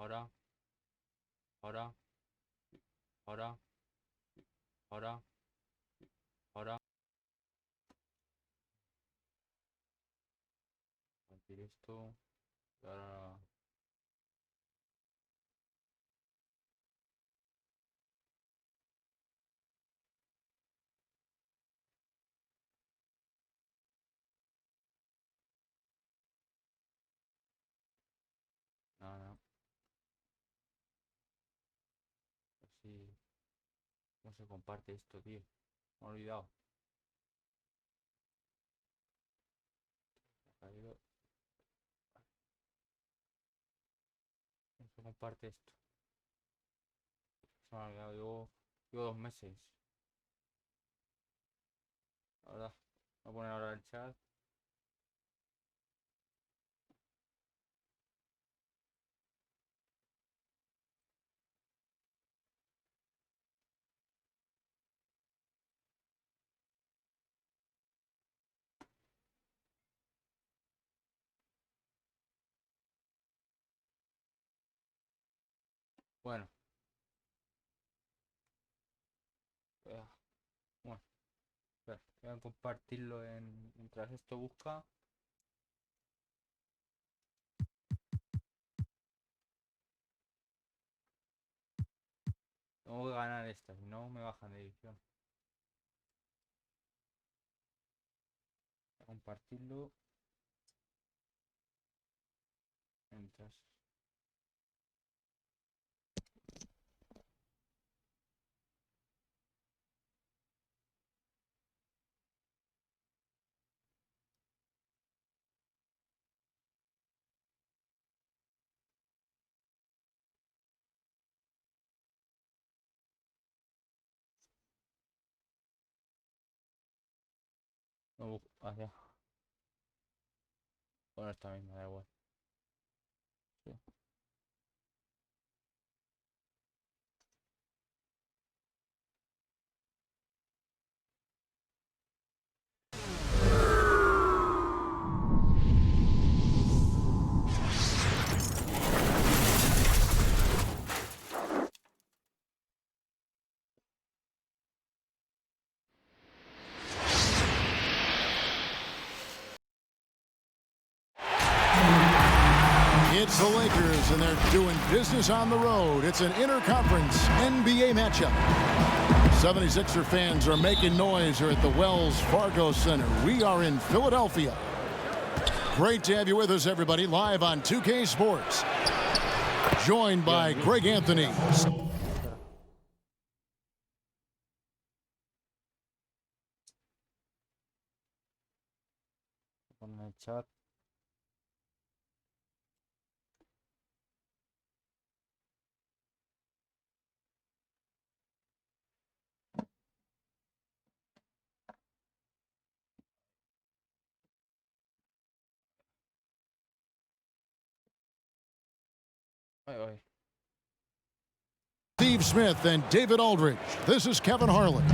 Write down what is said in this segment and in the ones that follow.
Ahora, ahora, ahora, ahora, ahora. Compartir esto. Y ahora. No, no. Así. ¿Cómo se comparte esto, tío? Me he olvidado. Ha caído. ¿Cómo se comparte esto? Se me ha olvidado. Llevo 2 meses. Ahora. Voy a poner ahora el chat. Bueno. eh, Bueno. Espera, voy a compartirlo mientras esto busca. Tengo que ganar esta, si no me bajan de edición. Voy a compartirlo mientras. No, ya. Bueno, esta misma, da igual. Sí. It's the Lakers, and they're doing business on the road. It's an interconference NBA matchup. 76er fans are making noise here at the Wells Fargo Center. We are in Philadelphia. Great to have you with us, everybody, live on 2K Sports. Joined by Greg Anthony. Con el chat. Ay, ay. Steve Smith and David Aldridge. This is Kevin Harlan.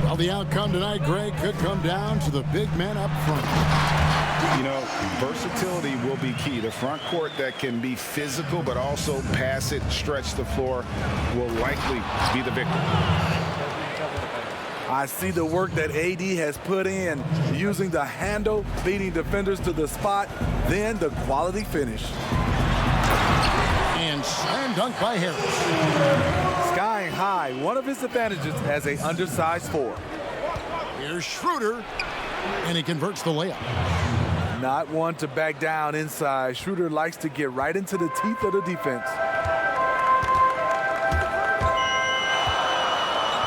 Well, the outcome tonight, Greg, could come down to the big men up front. You know, versatility will be key. The front court that can be physical but also pass it, stretch the floor, will likely be the victor. I see the work that AD has put in, using the handle, beating defenders to the spot, then the quality finish. And slam dunk by Harris. Skying high, one of his advantages as an undersized four. Here's Schroeder, and he converts the layup. Not one to back down inside. Schroeder likes to get right into the teeth of the defense.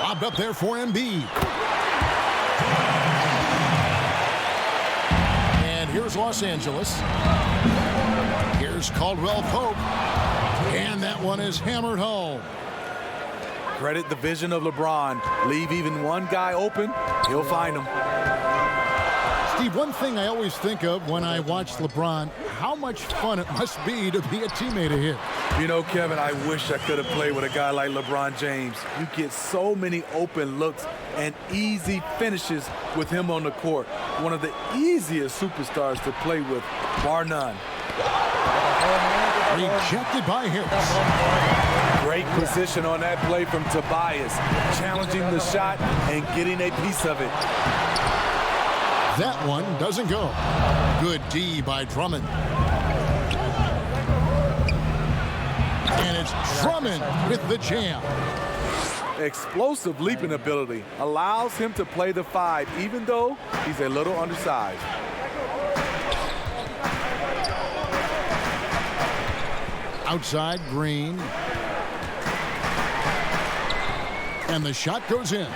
Lobbed up there for Embiid. And here's Los Angeles. Here's Caldwell Pope. And that one is hammered home. Credit the vision of LeBron. Leave even one guy open, he'll find him. Steve, one thing I always think of when I watch LeBron, how much fun it must be to be a teammate of his. You know, Kevin, I wish I could have played with a guy like LeBron James. You get so many open looks and easy finishes with him on the court. One of the easiest superstars to play with, bar none. Rejected by Harris. Great position on that play from Tobias, challenging the shot and getting a piece of it. That one doesn't go. Good D by Drummond. And it's Drummond with the jam. Explosive leaping ability allows him to play the 5, even though he's a little undersized. Outside, Green. And the shot goes in.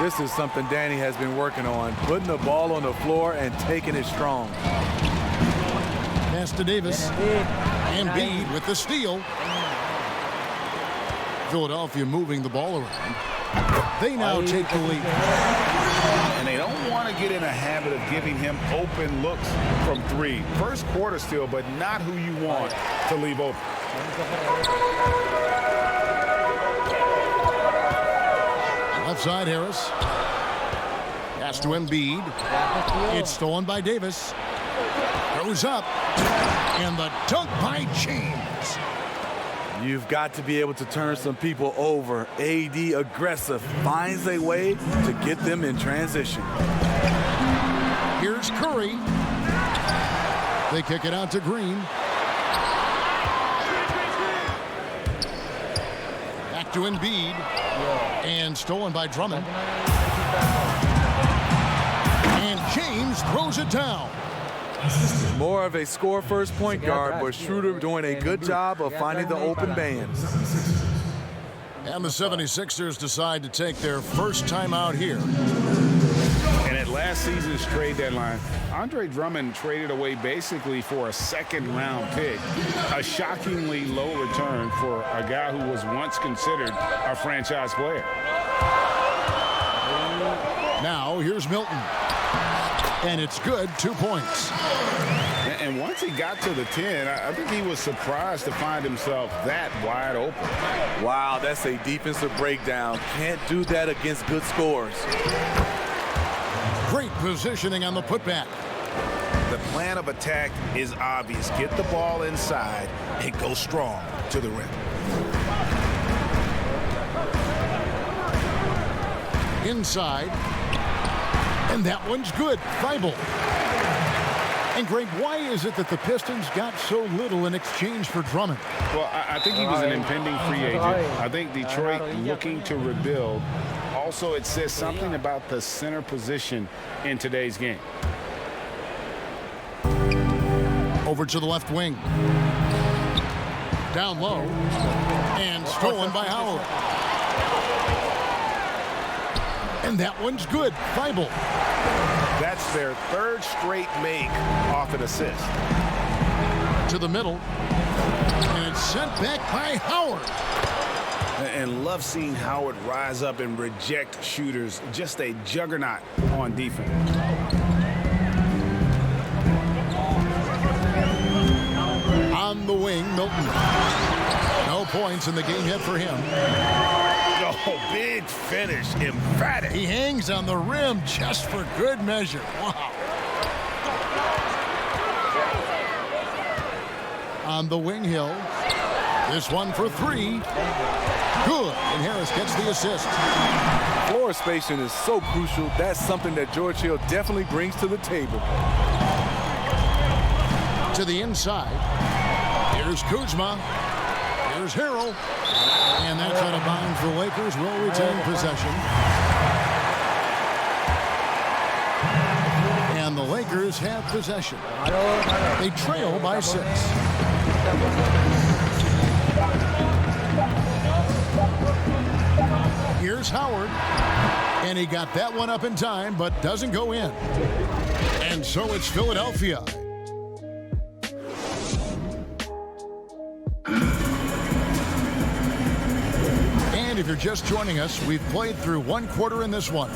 This is something Danny has been working on, putting the ball on the floor and taking it strong. Pass to Davis. Embiid with the steal. Philadelphia moving the ball around. They now take the lead. And they don't want to get in a habit of giving him open looks from 3. First quarter still, but not who you want to leave open. Left side, Harris. Pass to Embiid. It's stolen by Davis. Goes up. And the dunk by James. You've got to be able to turn some people over. AD aggressive, finds a way to get them in transition. Here's Curry. They kick it out to Green. Back to Embiid. And stolen by Drummond. And James throws it down. More of a score-first point guard, but Schroeder doing a good job of finding the open bands. And the 76ers decide to take their first time out here. And at last season's trade deadline, Andre Drummond traded away basically for a second-round pick, a shockingly low return for a guy who was once considered a franchise player. Now here's Milton. And it's good, 2 points. And once he got to the 10, I think he was surprised to find himself that wide open. Wow, that's a defensive breakdown. Can't do that against good scores. Great positioning on the putback. The plan of attack is obvious. Get the ball inside and go strong to the rim. Inside. And that one's good. Thibault. And Greg, why is it that the Pistons got so little in exchange for Drummond? Well, I think he was an impending free agent. I think Detroit looking to rebuild. Also, it says something about the center position in today's game. Over to the left wing. Down low. And stolen by Howard. And that one's good. Thibault. That's their third straight make off an assist. To the middle. And it's sent back by Howard. And love seeing Howard rise up and reject shooters. Just a juggernaut on defense. On the wing, Milton. No points in the game yet for him. Oh, big finish, emphatic. He hangs on the rim just for good measure. Wow. On the wing, Hill. This one for 3. Good. And Harris gets the assist. Floor spacing is so crucial. That's something that George Hill definitely brings to the table. To the inside. Here's Kuzma. Here's Harrell. And that's out of bounds. The Lakers will retain possession. And the Lakers have possession. They trail by 6. Here's Howard. And he got that one up in time, but doesn't go in. And so it's Philadelphia. And if you're just joining us, we've played through 1 quarter in this one.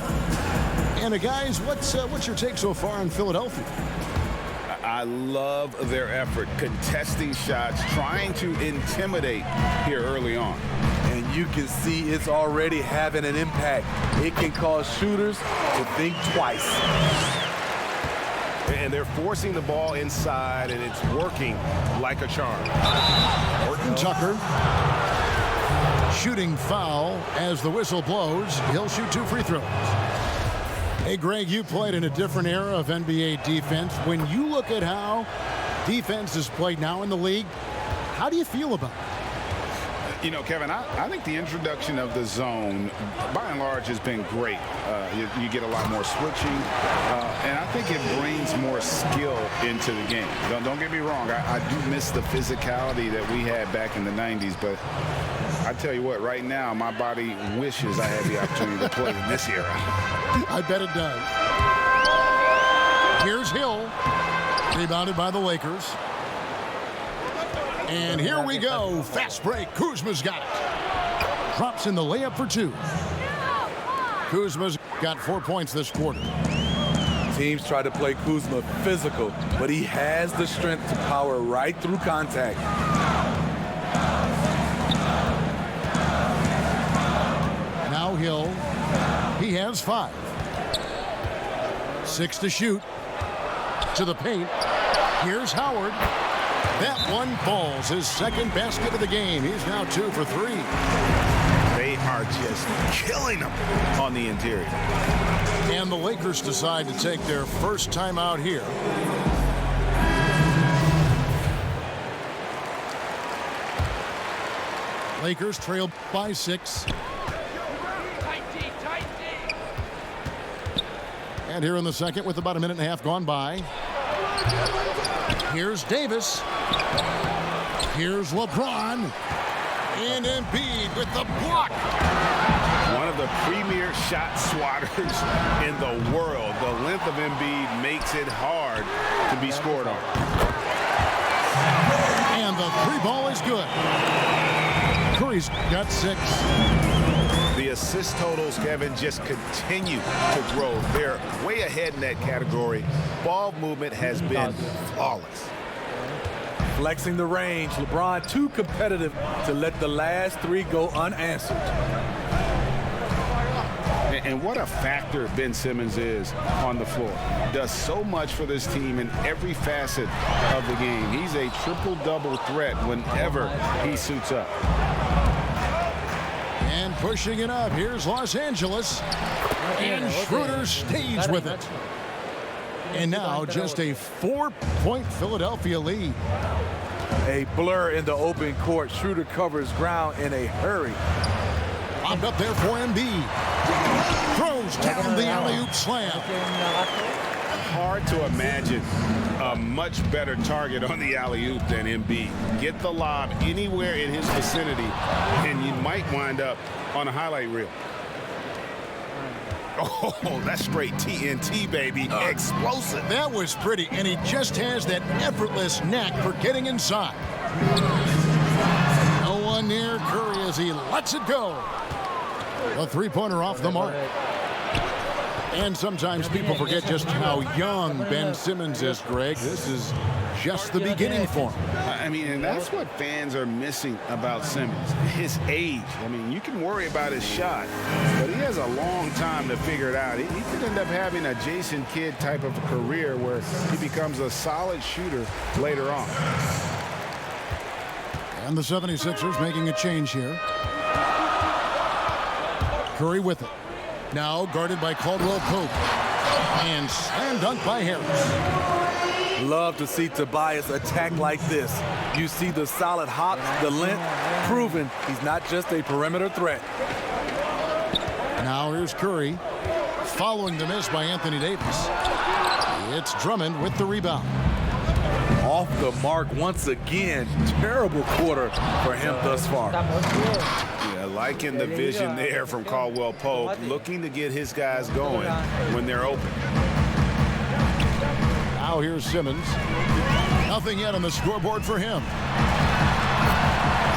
And guys, what's your take so far on Philadelphia? I love their effort, contesting shots, trying to intimidate here early on. And you can see it's already having an impact. It can cause shooters to think twice. And they're forcing the ball inside, and it's working like a charm. Horton Tucker. Shooting foul as the whistle blows. He'll shoot 2 free throws. Hey, Greg, you played in a different era of NBA defense. When you look at how defense is played now in the league, how do you feel about it? You know, Kevin, I think the introduction of the zone, by and large, has been great. You get a lot more switching, and I think it brings more skill into the game. Don't get me wrong. I do miss the physicality that we had back in the 90s, but I tell you what, right now, my body wishes I had the opportunity to play in this era. I bet it does. Here's Hill, rebounded by the Lakers. And here we go. Fast break. Kuzma's got it. Drops in the layup for 2. Kuzma's got 4 points this quarter. Teams try to play Kuzma physical, but he has the strength to power right through contact. Now Hill. He has 5. 6 to shoot. To the paint. Here's Howard. That one falls. His second basket of the game. He's now 2 for 3. They are just killing them on the interior. And the Lakers decide to take their first time out here. Lakers trail by 6. And here in the second with about a minute and a half gone by. Here's Davis. Here's LeBron. And Embiid with the block. One of the premier shot swatters in the world. The length of Embiid makes it hard to be scored on. And the 3-ball is good. Curry's got 6. The assist totals, Kevin, just continue to grow. They're way ahead in that category. Ball movement has been flawless. Flexing the range, LeBron too competitive to let the last 3 go unanswered. And what a factor Ben Simmons is on the floor. Does so much for this team in every facet of the game. He's a triple-double threat whenever he suits up. And pushing it up. Here's Los Angeles. And Schroeder stays with it. And now just a 4-point Philadelphia lead. A blur in the open court. Schroeder covers ground in a hurry. Lobbed up there for Embiid. Throws down the alley-oop slam. Hard to imagine a much better target on the alley-oop than Embiid. Get the lob anywhere in his vicinity, and you might wind up on a highlight reel. Oh, that's straight TNT, baby. Explosive. That was pretty, and he just has that effortless knack for getting inside. No one near Curry as he lets it go. A 3-pointer off the mark. And sometimes people forget just how young Ben Simmons is, Greg. This is just the beginning for him. I mean, and that's what fans are missing about Simmons, his age. I mean, you can worry about his shot, but he has a long time to figure it out. He could end up having a Jason Kidd type of career where he becomes a solid shooter later on. And the 76ers making a change here. Curry with it. Now guarded by Caldwell Pope. And slam dunk by Harris. Love to see Tobias attack like this. You see the solid hops, the length, proving he's not just a perimeter threat. Now here's Curry. Following the miss by Anthony Davis. It's Drummond with the rebound. Off the mark once again. Terrible quarter for him thus far. Yeah, liking the vision there from Caldwell Pope, looking to get his guys going when they're open. Now here's Simmons. Nothing yet on the scoreboard for him.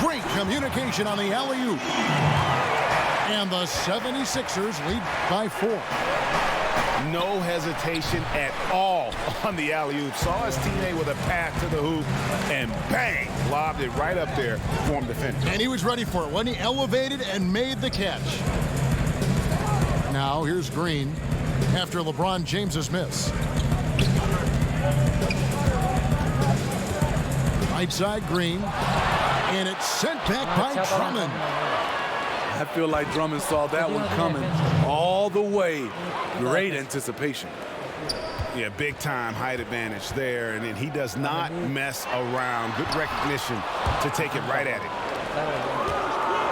Great communication on the alley-oop. And the 76ers lead by 4. No hesitation at all on the alley-oop. Saw his teammate with a pass to the hoop, and bang, lobbed it right up there for him to finish. And he was ready for it when he elevated and made the catch. Now here's Green after LeBron James's miss. Right side Green. And it's sent back by Drummond. I feel like Drummond saw that one coming all the way. Great anticipation. Yeah, big time height advantage there, and then he does not mess around. Good recognition to take it right at it.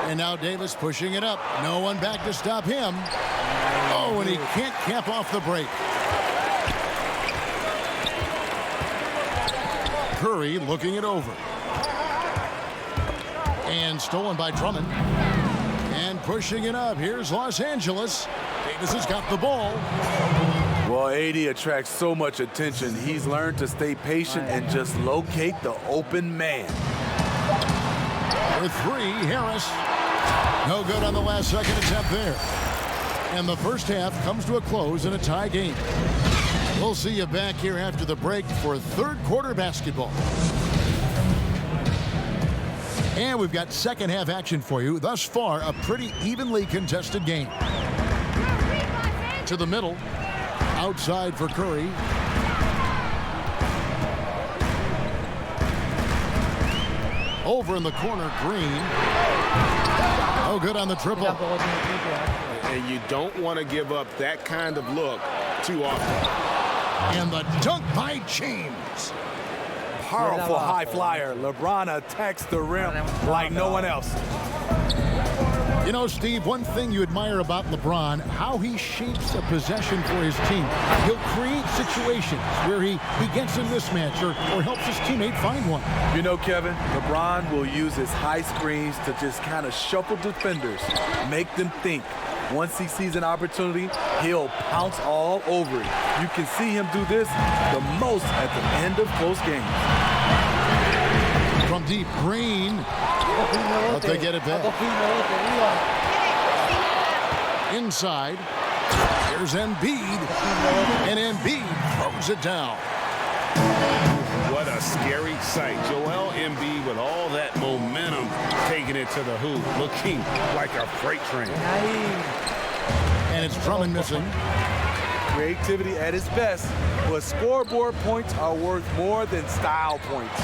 And now Davis pushing it up. No one back to stop him. Oh, and he can't cap off the break. Curry looking it over. And stolen by Drummond. And pushing it up. Here's Los Angeles. Davis has got the ball. Well, AD attracts so much attention. He's learned to stay patient and just locate the open man. For three, Harris. No good on the last second attempt there. And the first half comes to a close in a tie game. We'll see you back here after the break for third quarter basketball. And we've got second half action for you. Thus far, a pretty evenly contested game. To the middle. Outside for Curry. Over in the corner, Green. Oh, good on the triple. And you don't want to give up that kind of look too often. And the dunk by James. Powerful high flyer. LeBron attacks the rim like no one else. You know, Steve, one thing you admire about LeBron, how he shapes a possession for his team. He'll create situations where he gets a mismatch or helps his teammate find one. You know, Kevin, LeBron will use his high screens to just kind of shuffle defenders, make them think. Once he sees an opportunity, he'll pounce all over it. You can see him do this the most at the end of close games. From deep, Green. But they get it back. Inside. Here's Embiid. And Embiid throws it down. What a scary sight. Joel Embiid with all that momentum taking it to the hoop, looking like a freight train. And it's Drummond missing. Creativity at its best, but scoreboard points are worth more than style points.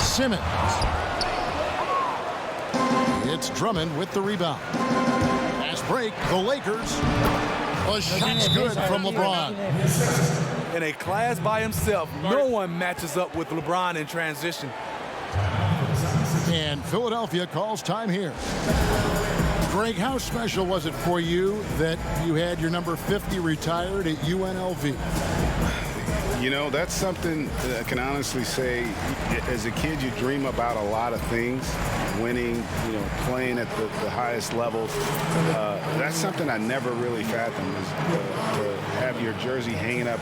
Simmons. It's Drummond with the rebound. Fast break, the Lakers. A shot's good from LeBron. In a class by himself, no one matches up with LeBron in transition. And Philadelphia calls time here. Greg, how special was it for you that you had your number 50 retired at UNLV? You know, that's something that I can honestly say, as a kid, you dream about a lot of things, winning, you know, playing at the highest levels. That's something I never really fathomed, is to have your jersey hanging up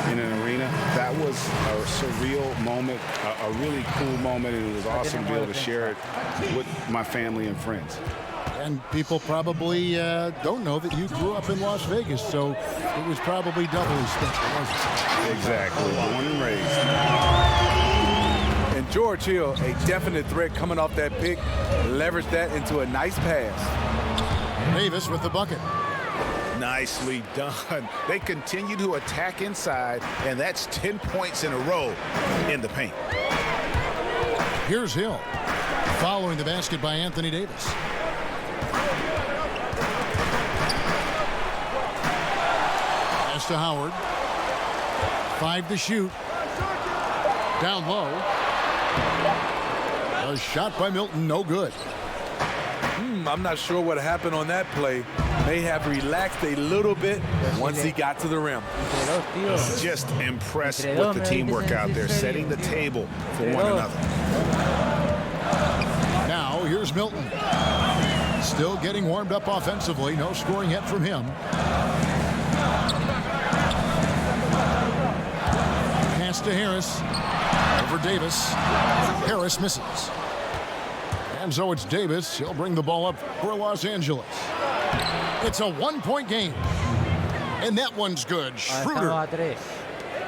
in an arena. That was a surreal moment, a really cool moment, and it was awesome to be able to share it with my family and friends. And people probably don't know that you grew up in Las Vegas, so it was probably doubly special, wasn't it? Exactly. Born and raised. And George Hill, a definite threat coming off that pick, leveraged that into a nice pass. Davis with the bucket. Nicely done. They continue to attack inside, and that's 10 points in a row in the paint. Here's Hill, following the basket by Anthony Davis. Pass to Howard. 5 to shoot. Down low. A shot by Milton, no good. I'm not sure what happened on that play. May have relaxed a little bit once he got to the rim. Just impressed with the teamwork out there, setting the table for one another. Now here's Milton. Still getting warmed up offensively. No scoring yet from him. Pass to Harris. Over Davis. Harris misses. And so it's Davis. He'll bring the ball up for Los Angeles. It's a one-point game. And that one's good. Schroeder.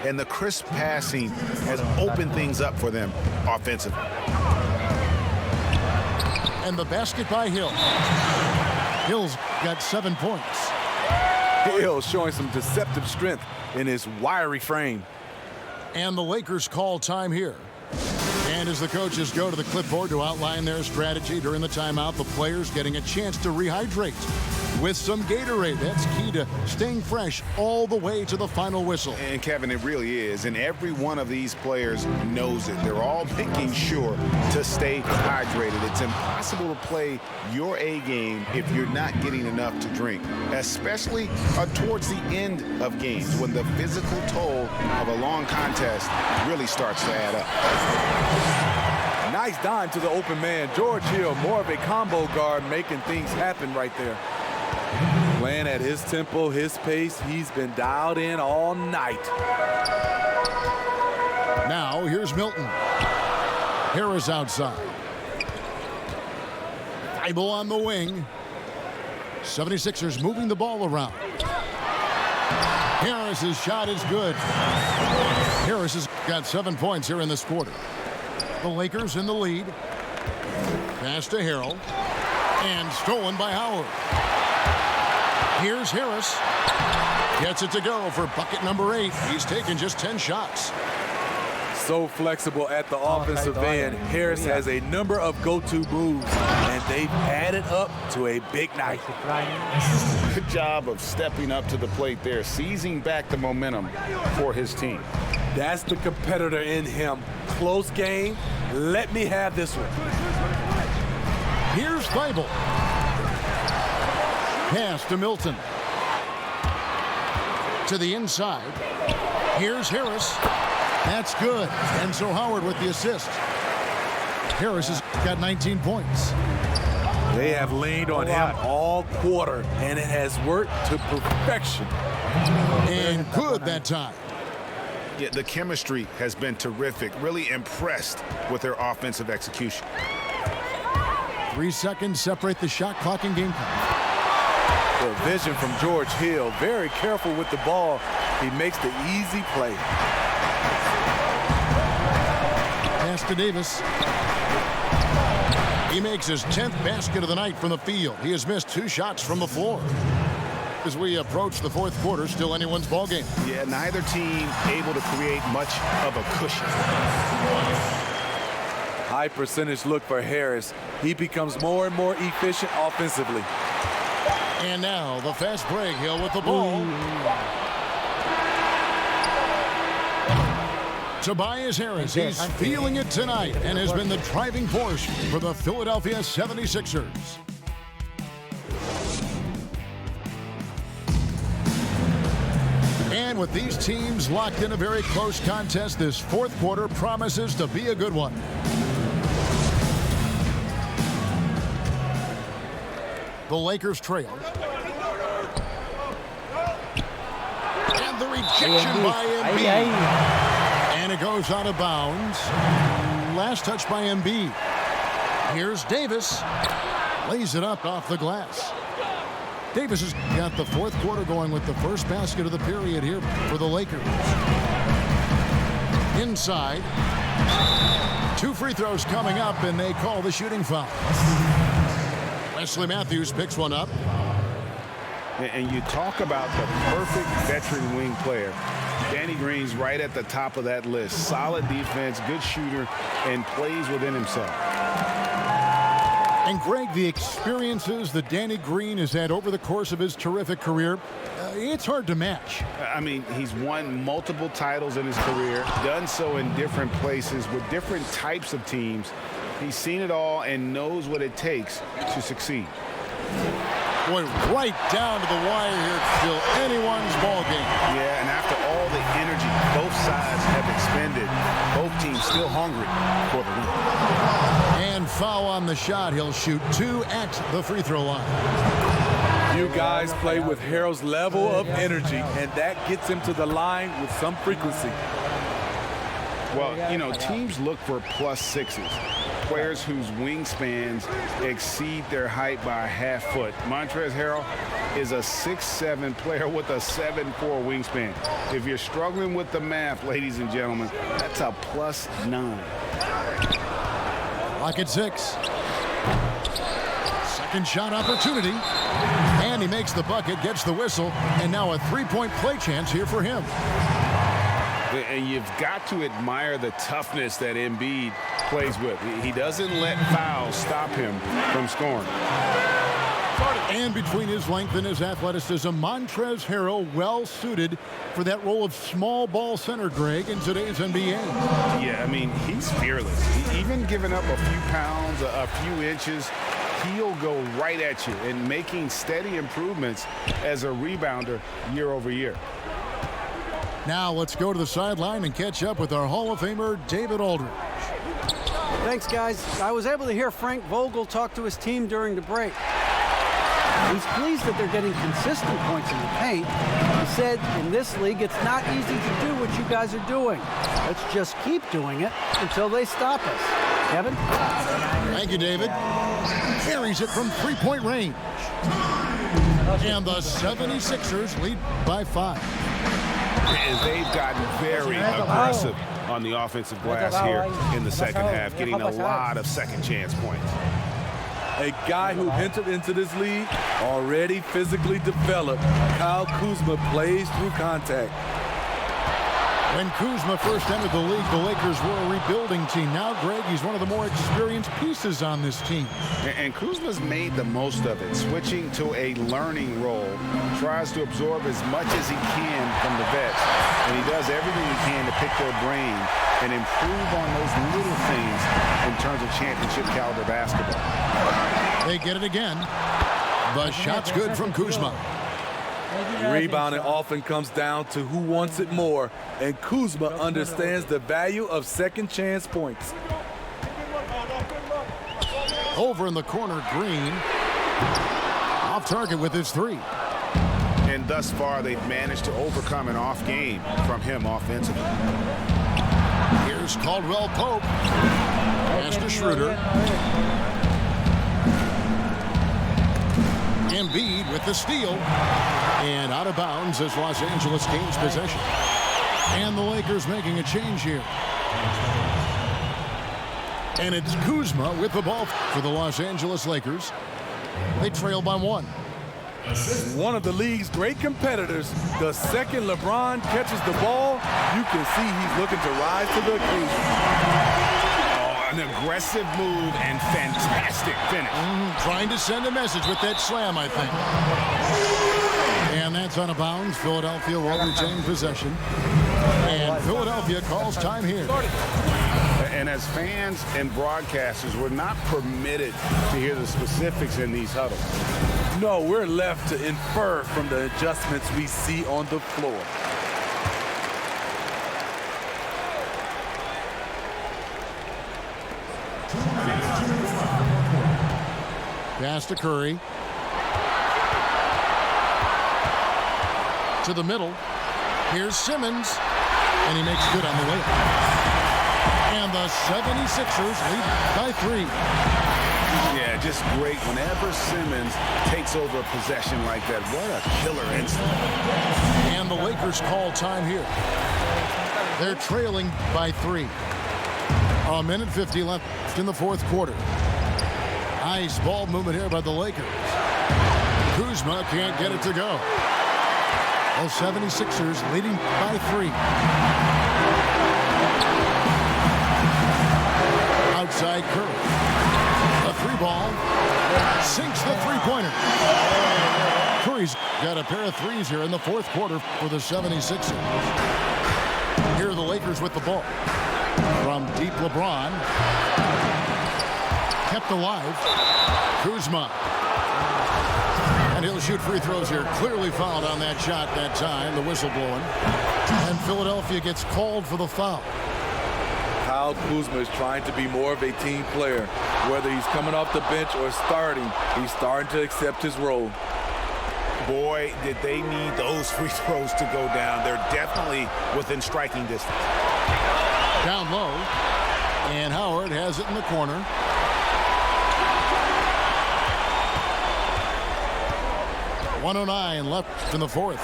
And the crisp passing has opened things up for them offensively. And the basket by Hill. Hill's got 7 points. Hill showing some deceptive strength in his wiry frame. And the Lakers call time here. And as the coaches go to the clipboard to outline their strategy during the timeout, the players getting a chance to rehydrate with some Gatorade. That's key to staying fresh all the way to the final whistle. And Kevin, it really is. And every one of these players knows it. They're all making sure to stay hydrated. It's impossible to play your A game if you're not getting enough to drink, especially towards the end of games when the physical toll of a long contest really starts to add up. Nice dime to the open man. George Hill, more of a combo guard, making things happen right there. Playing at his tempo, his pace. He's been dialed in all night. Now here's Milton. Harris outside. Thibault on the wing. 76ers moving the ball around. Harris's shot is good. Harris has got 7 points here in this quarter. The Lakers in the lead. Pass to Harrell. And stolen by Howard. Here's Harris. Gets it to go for bucket number 8. He's taken just 10 shots. So flexible at the offensive end. Harris has a number of go-to moves, and they've added up to a big night. Good job of stepping up to the plate there, seizing back the momentum for his team. That's the competitor in him. Close game. Let me have this one. Here's Thibault. Pass to Milton. To the inside. Here's Harris. That's good. And so Howard with the assist. Harris has got 19 points. They have leaned on him all quarter, and it has worked to perfection. And good that time. Yeah, the chemistry has been terrific. Really impressed with their offensive execution. 3 seconds separate the shot clock and game clock. The vision from George Hill. Very careful with the ball. He makes the easy play. Pass to Davis. He makes his 10th basket of the night from the field. He has missed 2 shots from the floor. As we approach the fourth quarter, still anyone's ball game. Yeah, neither team able to create much of a cushion. High percentage look for Harris. He becomes more and more efficient offensively. And now the fast break. Hill with the ball. Tobias Harris, he's feeling it tonight and has been the driving force for the Philadelphia 76ers. And with these teams locked in a very close contest, this fourth quarter promises to be a good one. The Lakers trail. And the rejection by Embiid. And it goes out of bounds. Last touch by Embiid. Here's Davis. Lays it up off the glass. Davis has got the fourth quarter going with the first basket of the period here for the Lakers. Inside. 2 free throws coming up, and they call the shooting foul. Wesley Matthews picks one up. And you talk about the perfect veteran wing player. Danny Green's right at the top of that list. Solid defense, good shooter, and plays within himself. And Greg, the experiences that Danny Green has had over the course of his terrific career, it's hard to match. I mean, he's won multiple titles in his career, done so in different places with different types of teams. He's seen it all and knows what it takes to succeed. Boy, right down to the wire here. Still anyone's ball game. Yeah, and after all the energy both sides have expended, both teams still hungry for the win. And foul on the shot. He'll shoot 2 at the free throw line. You guys play with Harrell's level of energy, and that gets him to the line with some frequency. Well, you know, teams look for +6s. Players whose wingspans exceed their height by a half foot. Montrezl Harrell is a 6'7" player with a 7'4" wingspan. If you're struggling with the math, ladies and gentlemen, that's a +9. Clock at 6. Second shot opportunity. And he makes the bucket, gets the whistle, and now a 3-point play chance here for him. And you've got to admire the toughness that Embiid plays with. He doesn't let fouls stop him from scoring. And between his length and his athleticism, Montrezl Harrell well suited for that role of small ball center, Greg, in today's NBA. Yeah, I mean, he's fearless. Even giving up a few pounds, a few inches, he'll go right at you and making steady improvements as a rebounder year over year. Now let's go to the sideline and catch up with our Hall of Famer, David Aldridge. Thanks, guys. I was able to hear Frank Vogel talk to his team during the break. He's pleased that they're getting consistent points in the paint. He said, in this league, it's not easy to do what you guys are doing. Let's just keep doing it until they stop us. Kevin? Thank you, David. Carries it from three-point range. And the 76ers lead by 5. And they've gotten very aggressive on the offensive glass here in the second half, getting a lot of second chance points. A guy who entered into this league already physically developed. Kyle Kuzma plays through contact. When Kuzma first entered the league, the Lakers were a rebuilding team. Now, Greg, he's one of the more experienced pieces on this team. And Kuzma's made the most of it, switching to a learning role, tries to absorb as much as he can from the vets, and he does everything he can to pick their brain and improve on those little things in terms of championship caliber basketball. They get it again. The shot's good from Kuzma. Rebounding often comes down to who wants it more, and Kuzma understands the value of second chance points. Over in the corner, Green. Off target with his 3. And thus far, they've managed to overcome an off game from him offensively. Here's Caldwell Pope. Pass to Schroeder. Embiid with the steal. And out of bounds as Los Angeles gains possession. And the Lakers making a change here. And it's Kuzma with the ball for the Los Angeles Lakers. They trail by 1. One of the league's great competitors. The second LeBron catches the ball, you can see he's looking to rise to the occasion. An aggressive move and fantastic finish. Trying to send a message with that slam, I think. And that's out of bounds. Philadelphia will retain possession. And Philadelphia calls time here. And as fans and broadcasters, we're not permitted to hear the specifics in these huddles. No, we're left to infer from the adjustments we see on the floor. Pass to Curry. To the middle. Here's Simmons. And he makes good on the way. And the 76ers lead by 3. Yeah, just great. Whenever Simmons takes over a possession like that, what a killer instinct. And the Lakers call time here. They're trailing by 3. A minute 50 left in the fourth quarter. Nice ball movement here by the Lakers. Kuzma can't get it to go. The 76ers leading by 3. Outside Curry. A 3-ball. Sinks the three-pointer. Curry's got a pair of threes here in the fourth quarter for the 76ers. Here are the Lakers with the ball. From deep, LeBron. Kept alive. Kuzma. And he'll shoot free throws here. Clearly fouled on that shot that time. The whistle blowing. And Philadelphia gets called for the foul. Kyle Kuzma is trying to be more of a team player. Whether he's coming off the bench or starting, he's starting to accept his role. Boy, did they need those free throws to go down. They're definitely within striking distance. Down low. And Howard has it in the corner. .109 left in the fourth.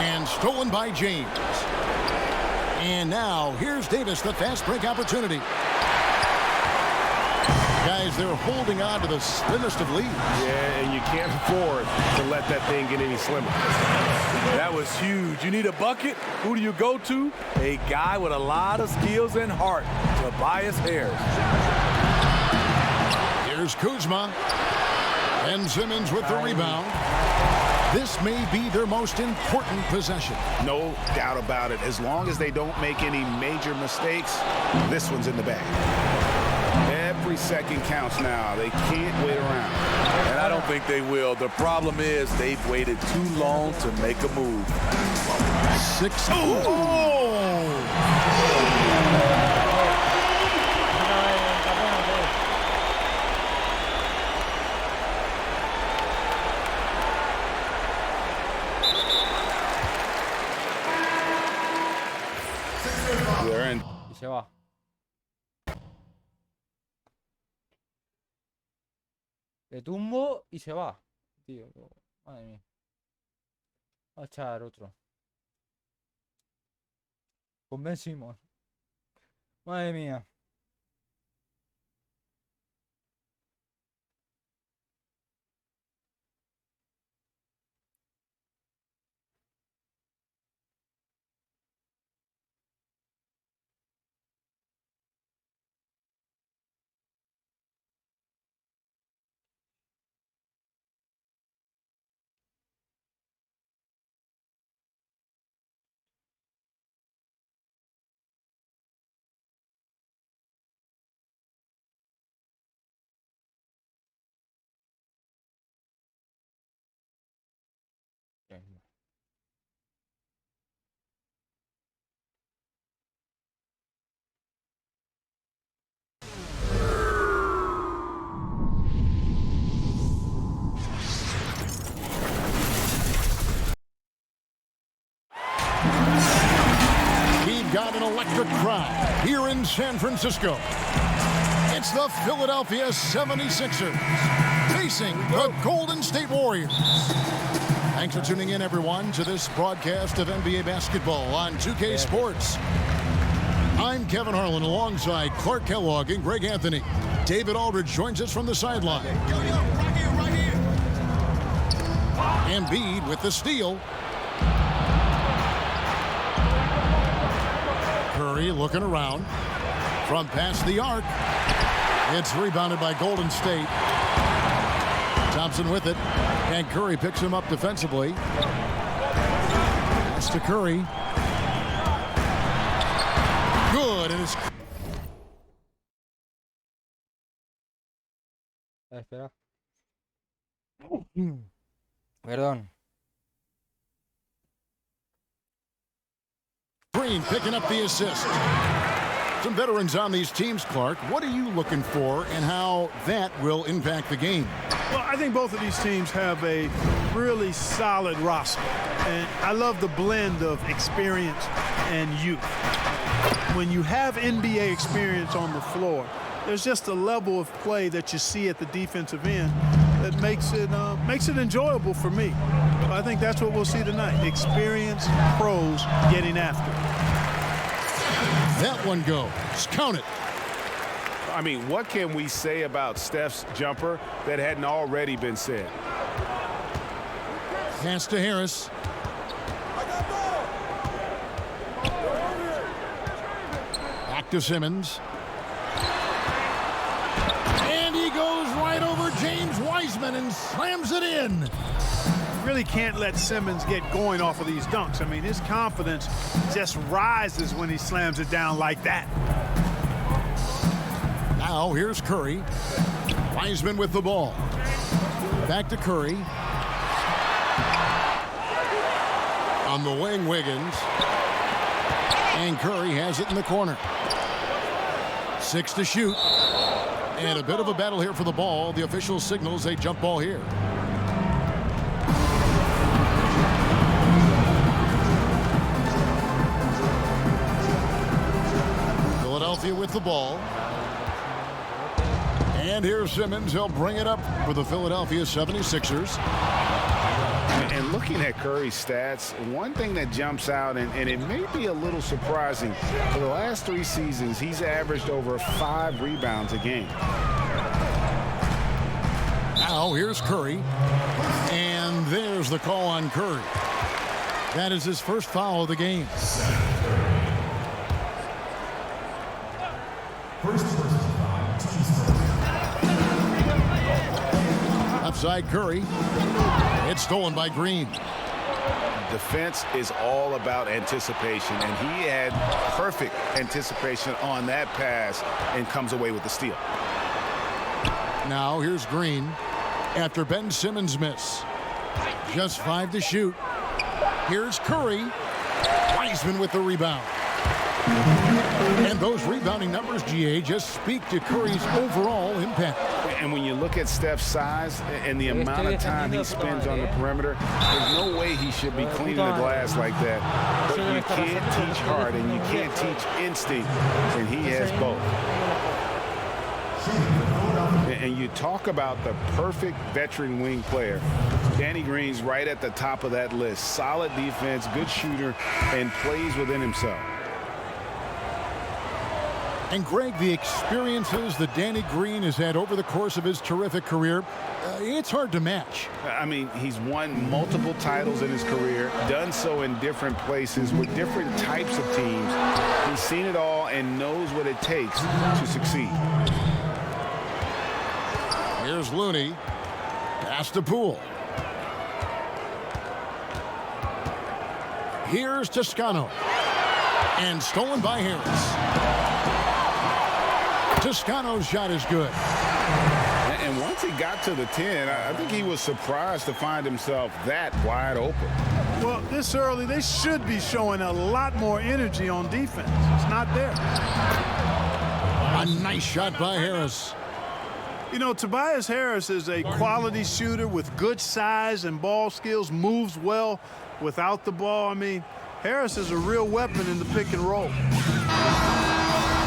And stolen by James. And now, here's Davis, the fast break opportunity. Guys, they're holding on to the slimmest of leads. Yeah, and you can't afford to let that thing get any slimmer. That was huge. You need a bucket? Who do you go to? A guy with a lot of skills and heart, Tobias Harris. Here's Kuzma. Ben Simmons with the rebound. This may be their most important possession. No doubt about it. As long as they don't make any major mistakes, this one's in the bag. Every second counts now. They can't wait around. And I don't think they will. The problem is they've waited too long to make a move. 6. Oh! They're in. Y se va. Le tumbo y se va. Tío, madre mía. Va a echar otro. Con Ben Simmons. Madre mía. Bien. We've got an electric crowd here in San Francisco. It's the Philadelphia 76ers facing the Golden State Warriors. Thanks for tuning in, everyone, to this broadcast of NBA basketball on 2K Sports. I'm Kevin Harlan alongside Clark Kellogg and Greg Anthony. David Aldridge joins us from the sideline. Embiid with the steal. Curry looking around from past the arc. It's rebounded by Golden State. Thompson with it, and Curry picks him up defensively. Pass to Curry. Good, and it's... Espera. Perdón. Green picking up the assist. Some veterans on these teams, Clark. What are you looking for and how that will impact the game? Well, I think both of these teams have a really solid roster. And I love the blend of experience and youth. When you have NBA experience on the floor, there's just a level of play that you see at the defensive end that makes it enjoyable for me. I think that's what we'll see tonight. Experienced pros getting after it. That one goes. Count it. I mean, what can we say about Steph's jumper that hadn't already been said? Pass to Harris. Back to Simmons. And he goes right over James Wiseman and slams it in. Really can't let Simmons get going off of these dunks. I mean, his confidence just rises when he slams it down like that. Now here's Curry. Wiseman with the ball. Back to Curry. On the wing, Wiggins. And Curry has it in the corner. 6 to shoot. And a bit of a battle here for the ball. The official signals a jump ball here. Philadelphia with the ball. And here's Simmons. He'll bring it up for the Philadelphia 76ers. And looking at Curry's stats, one thing that jumps out, and it may be a little surprising, for the last 3 seasons, he's averaged over 5 rebounds a game. Now here's Curry. And there's the call on Curry. That is his first foul of the game. Outside Curry. It's stolen by Green. Defense is all about anticipation, and he had perfect anticipation on that pass and comes away with the steal. Now here's Green after Ben Simmons' miss. Just 5 to shoot. Here's Curry. Wiseman with the rebound. And those rebounding numbers, GA, just speak to Curry's overall impact. And when you look at Steph's size and the amount of time he spends on the perimeter, there's no way he should be cleaning the glass like that. But you can't teach heart and you can't teach instinct, and he has both. And you talk about the perfect veteran wing player. Danny Green's right at the top of that list. Solid defense, good shooter, and plays within himself. And Greg, the experiences that Danny Green has had over the course of his terrific career, it's hard to match. I mean, he's won multiple titles in his career, done so in different places with different types of teams. He's seen it all and knows what it takes to succeed. Here's Looney. Pass to Poole. Here's Toscano. And stolen by Harris. Toscano's shot is good. And once he got to the 10, I think he was surprised to find himself that wide open. Well, this early, they should be showing a lot more energy on defense. It's not there. A nice shot by Harris. You know, Tobias Harris is a quality shooter with good size and ball skills, moves well without the ball. I mean, Harris is a real weapon in the pick and roll.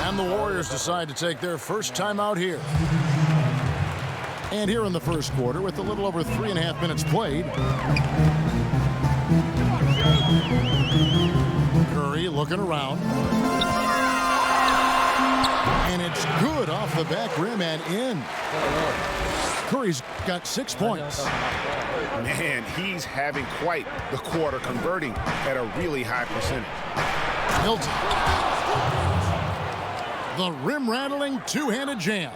And the Warriors decide to take their first time out here. And here in the first quarter, with a little over 3.5 minutes played, Curry looking around. And it's good off the back rim and in. Curry's got 6 points. Man, he's having quite the quarter, converting at a really high percentage. Hilton. The rim-rattling two-handed jam.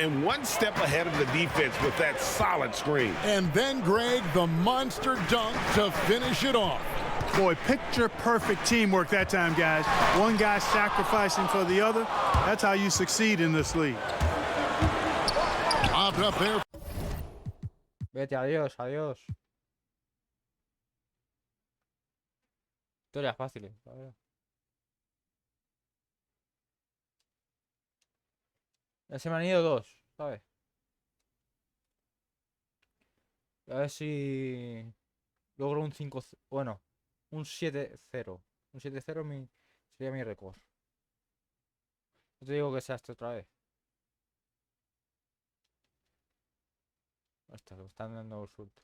And one step ahead of the defense with that solid screen. And then, Greg, the monster dunk to finish it off. Boy, picture-perfect teamwork that time, guys. One guy sacrificing for the other. That's how you succeed in this league. Popped up there. Vete, adiós, adiós. Historias fáciles, ¿sabes? Ya se me han ido 2, ¿sabes? A ver si logro un 5, bueno, un 7-0. Un 7-0 sería mi récord. No te digo que sea este otra vez. Hasta que me están dando suerte.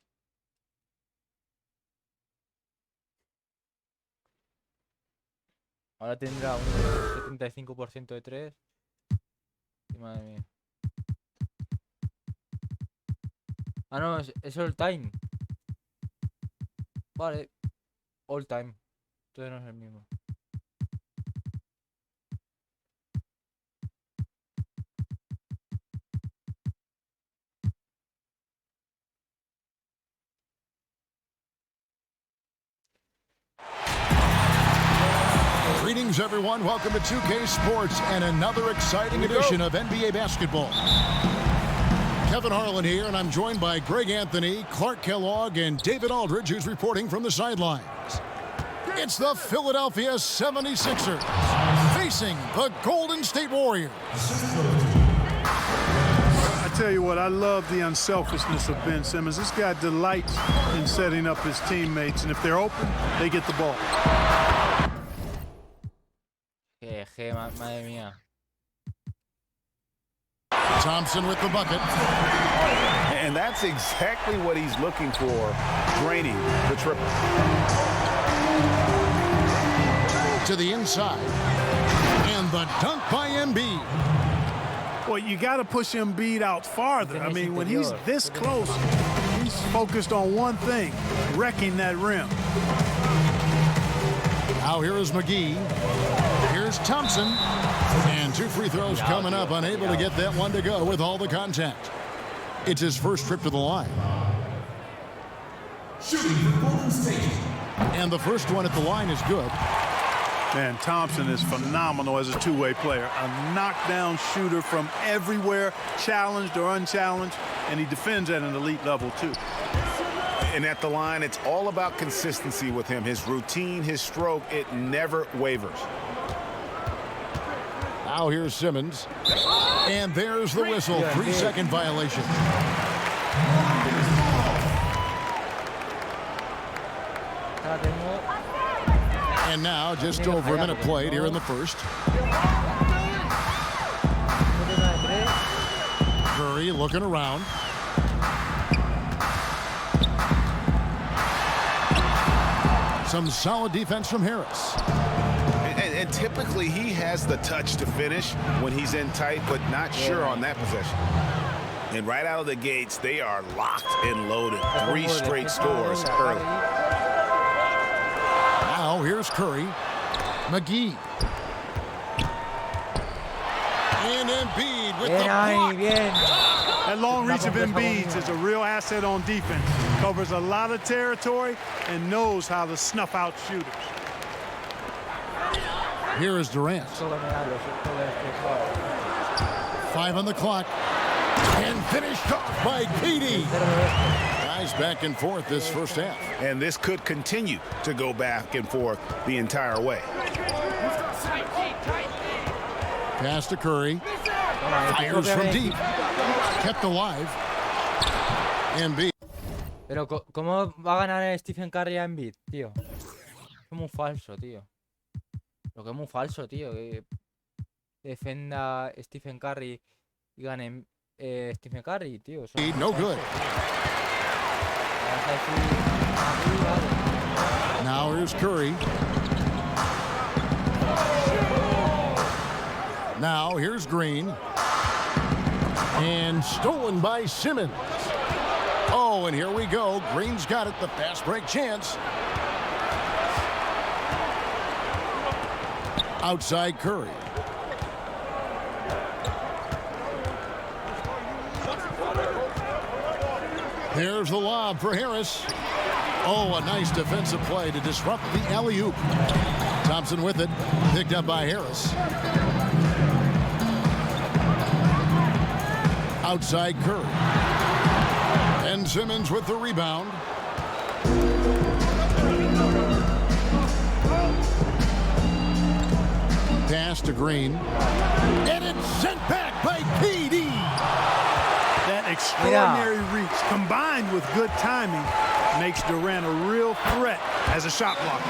Ahora tendrá un 75% de 3. Y madre mía. Ah, no, es all time. Vale. All time. Entonces no es el mismo. Greetings, everyone. Welcome to 2K Sports and another exciting edition of NBA basketball. Kevin Harlan here, and I'm joined by Greg Anthony, Clark Kellogg, and David Aldridge, who's reporting from the sidelines. It's the Philadelphia 76ers facing the Golden State Warriors. I tell you what, I love the unselfishness of Ben Simmons. This guy delights in setting up his teammates, and if they're open, they get the ball. Madre mía. Thompson with the bucket. And that's exactly what he's looking for, draining the triple. To the inside. And the dunk by Embiid. Well, you got to push Embiid out farther. I mean, when he's this close, he's focused on one thing, wrecking that rim. Now here is McGee. Here's Thompson. And 2 free throws coming up, unable to get that one to go with all the contact. It's his first trip to the line. And the first one at the line is good. Man, Thompson is phenomenal as a two-way player. A knockdown shooter from everywhere, challenged or unchallenged, and he defends at an elite level, too. And at the line, it's all about consistency with him. His routine, his stroke, it never wavers. Now here's Simmons. And there's the whistle. 3-second violation. And now just over a minute played here in the first. Curry looking around. Some solid defense from Harris. And typically he has the touch to finish when he's in tight, but not sure on that possession. And right out of the gates, they are locked and loaded. 3 straight scores early. Now here's Curry. McGee. And Embiid with the block. That long reach of Embiid is a real asset on defense. Covers a lot of territory and knows how to snuff out shooters. Here is Durant. 5 on the clock. And finished off by KD. Guys back and forth this first half. And this could continue to go back and forth the entire way. Pass to Curry. Fires from deep. Kept alive. Embiid. Pero ¿cómo va a ganar Stephen Curry a Embiid, tío? Es muy falso, tío. Lo que es muy falso, tío. Que defenda Stephen Curry y gane Stephen Curry, tío. No good. Now here's Curry. Now here's Green. And stolen by Simmons. Oh, and here we go. Green's got it. The fast break chance. Outside Curry. There's the lob for Harris. Oh, a nice defensive play to disrupt the alley-oop. Thompson with it. Picked up by Harris. Outside Curry. And Simmons with the rebound. Pass to Green. And it's sent back by KD. That extraordinary reach combined with good timing makes Durant a real threat as a shot blocker.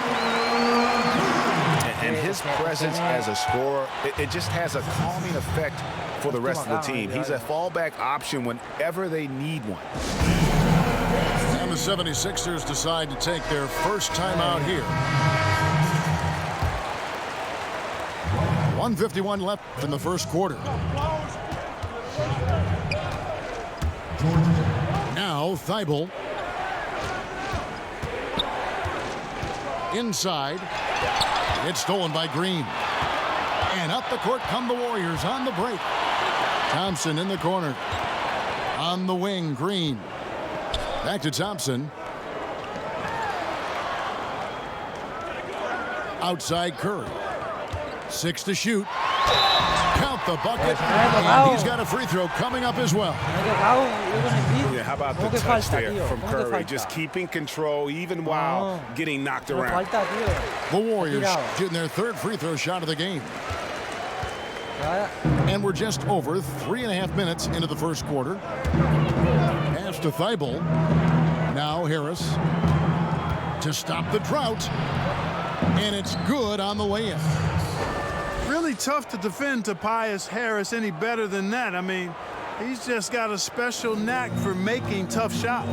And his presence as a scorer, it just has a calming effect for the rest of the team. He's a fallback option whenever they need one. And the 76ers decide to take their first timeout here. 1:51 left in the first quarter. Now Thibault. Inside. It's stolen by Green. And up the court come the Warriors on the break. Thompson in the corner. On the wing, Green. Back to Thompson. Outside Curry. 6 to shoot. Count the bucket. And he's got a free throw coming up as well. Yeah, how about the touch there from Curry? Just keeping control even while getting knocked around. The Warriors getting their third free throw shot of the game. And we're just over 3.5 minutes into the first quarter. Pass to Thibault. Now Harris to stop the drought. And it's good on the way in. Really tough to defend Tobias Harris any better than that. I mean, he's just got a special knack for making tough shots.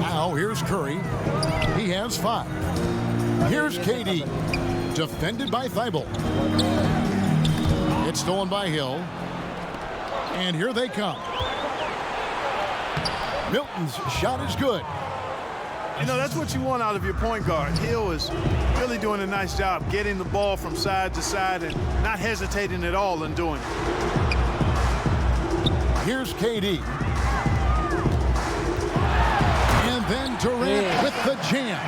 Now here's Curry. He has 5. Here's KD. Defended by Thibault. It's It's stolen by Hill. And here they come. Milton's shot is good. You know, that's what you want out of your point guard. Hill is really doing a nice job getting the ball from side to side and not hesitating at all in doing it. Here's KD. And then Durant with the jam.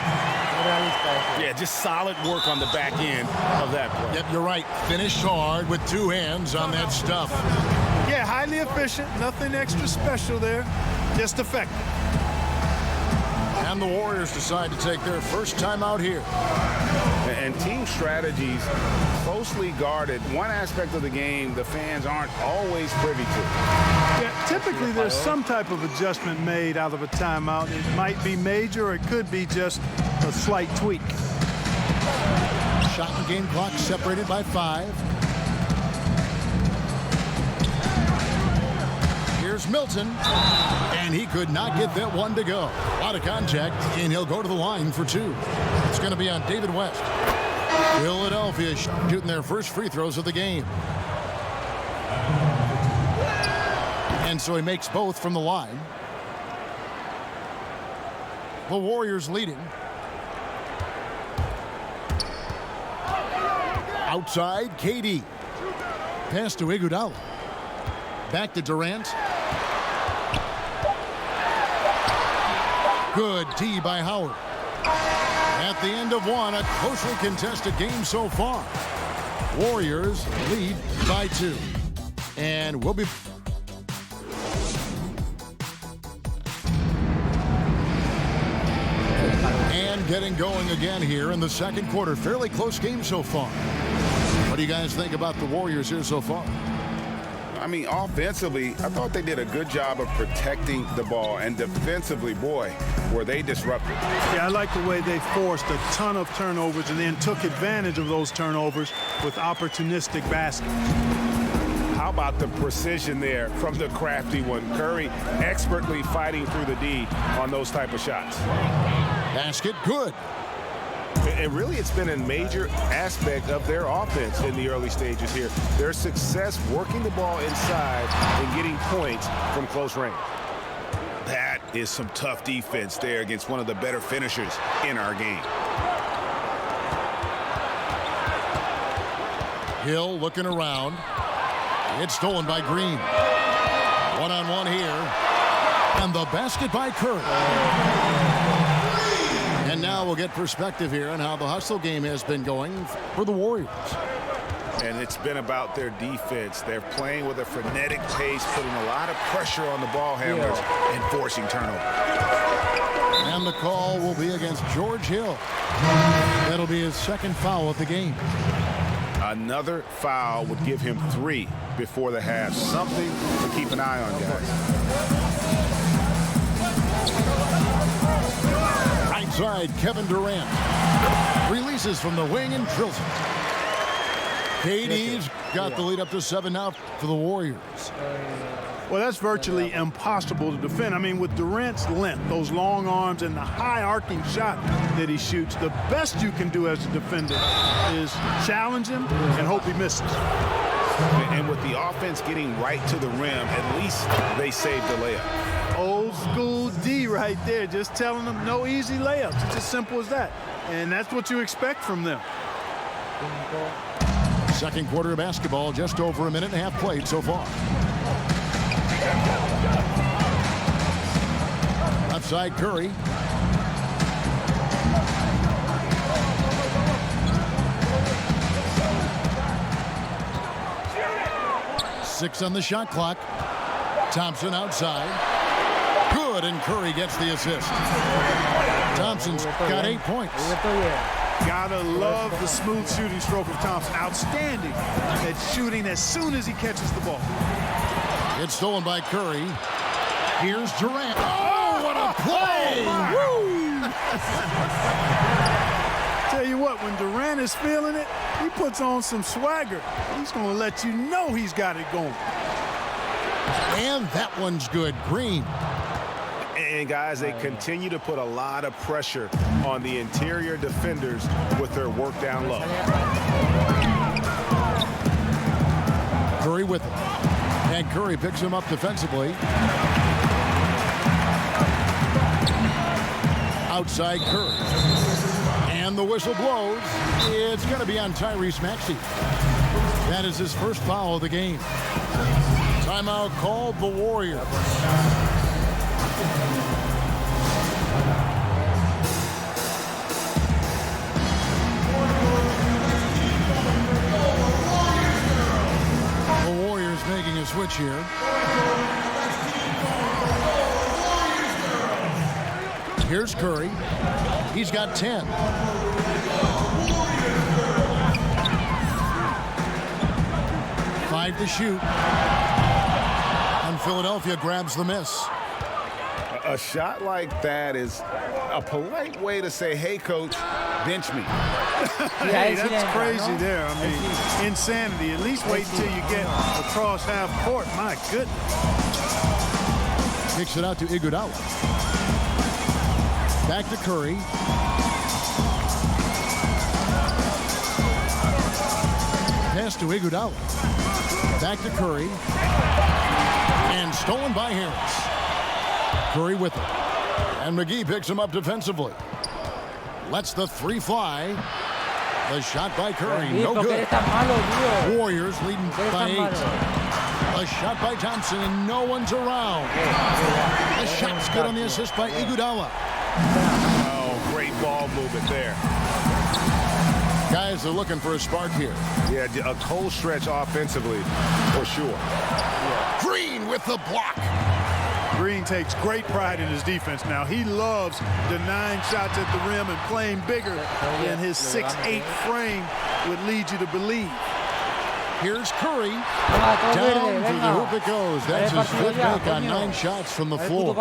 Yeah, just solid work on the back end of that play. Yep, you're right. Finished hard with two hands on that stuff. Yeah, highly efficient. Nothing extra special there. Just effective. And the Warriors decide to take their first time out here. And team strategies closely guarded. One aspect of the game the fans aren't always privy to. Yeah, typically there's some type of adjustment made out of a timeout. It might be major or it could be just a slight tweak. Shot and game clock separated by 5. Here's Milton, and he could not get that one to go. A lot of contact, and he'll go to the line for 2. It's going to be on David West. Philadelphia shooting their first free throws of the game. And so he makes both from the line. The Warriors leading. Outside, KD. Pass to Iguodala. Back to Durant. Good D by Howard. At the end of one, a closely contested game so far. Warriors lead by 2. And we'll be... And getting going again here in the second quarter. Fairly close game so far. What do you guys think about the Warriors here so far? I mean, offensively, I thought they did a good job of protecting the ball. And defensively, boy, were they disruptive. Yeah, I like the way they forced a ton of turnovers and then took advantage of those turnovers with opportunistic baskets. How about the precision there from the crafty one? Curry expertly fighting through the D on those type of shots. Basket good. And really, it's been a major aspect of their offense in the early stages here. Their success working the ball inside and getting points from close range. That is some tough defense there against one of the better finishers in our game. Hill looking around. It's stolen by Green. One-on-one here. And the basket by Curry. And now we'll get perspective here on how the hustle game has been going for the Warriors. And it's been about their defense. They're playing with a frenetic pace, putting a lot of pressure on the ball handlers and forcing turnovers. And the call will be against George Hill. That'll be his second foul of the game. Another foul would give him 3 before the half. Something to keep an eye on, guys. Outside, Kevin Durant releases from the wing and drills it. KD's got the lead up to 7 now for the Warriors. Well, that's virtually impossible to defend. I mean, with Durant's length, those long arms, and the high arcing shot that he shoots, the best you can do as a defender is challenge him and hope he misses. And with the offense getting right to the rim, at least they saved the layup. Old school D right there, just telling them no easy layups. It's as simple as that. And that's what you expect from them. Second quarter of basketball, just over a minute and a half played so far. Outside Curry. Six on the shot clock. Thompson outside. Good, and Curry gets the assist. Thompson's got 8 points. Gotta love the smooth shooting stroke of Thompson. Outstanding at shooting as soon as he catches the ball. It's stolen by Curry. Here's Durant. Oh, what a play! Woo! Tell you what, when Durant is feeling it, he puts on some swagger. He's going to let you know he's got it going. And that one's good. Green. And guys, they continue to put a lot of pressure on the interior defenders with their work down low. Curry with it. And Curry picks him up defensively. Outside Curry. And the whistle blows. It's going to be on Tyrese Maxey. That is his first foul of the game. Timeout called the Warriors. The Warriors making a switch here. Here's Curry. He's got 10. Five to shoot. And Philadelphia grabs the miss. A shot like that is a polite way to say, hey, coach, bench me. Hey, that's crazy there. I mean, insanity. At least wait until you get across half court. My goodness. Kicks it out to Iguodala. Back to Curry. Pass to Iguodala. Back to Curry. And stolen by Harris. Curry with it. And McGee picks him up defensively. Lets the three fly. The shot by Curry, no good. Warriors leading by 8. A shot by Thompson, and no one's around. The shot's good on the assist by Iguodala. Oh, great ball movement there. Guys are looking for a spark here. Yeah, a cold stretch offensively, for sure. Green with the block. Green takes great pride in his defense now. He loves denying shots at the rim and playing bigger than his 6'8" frame would lead you to believe. Here's Curry. Down to the hoop it goes. That's his fifth make on 9 shots from the floor.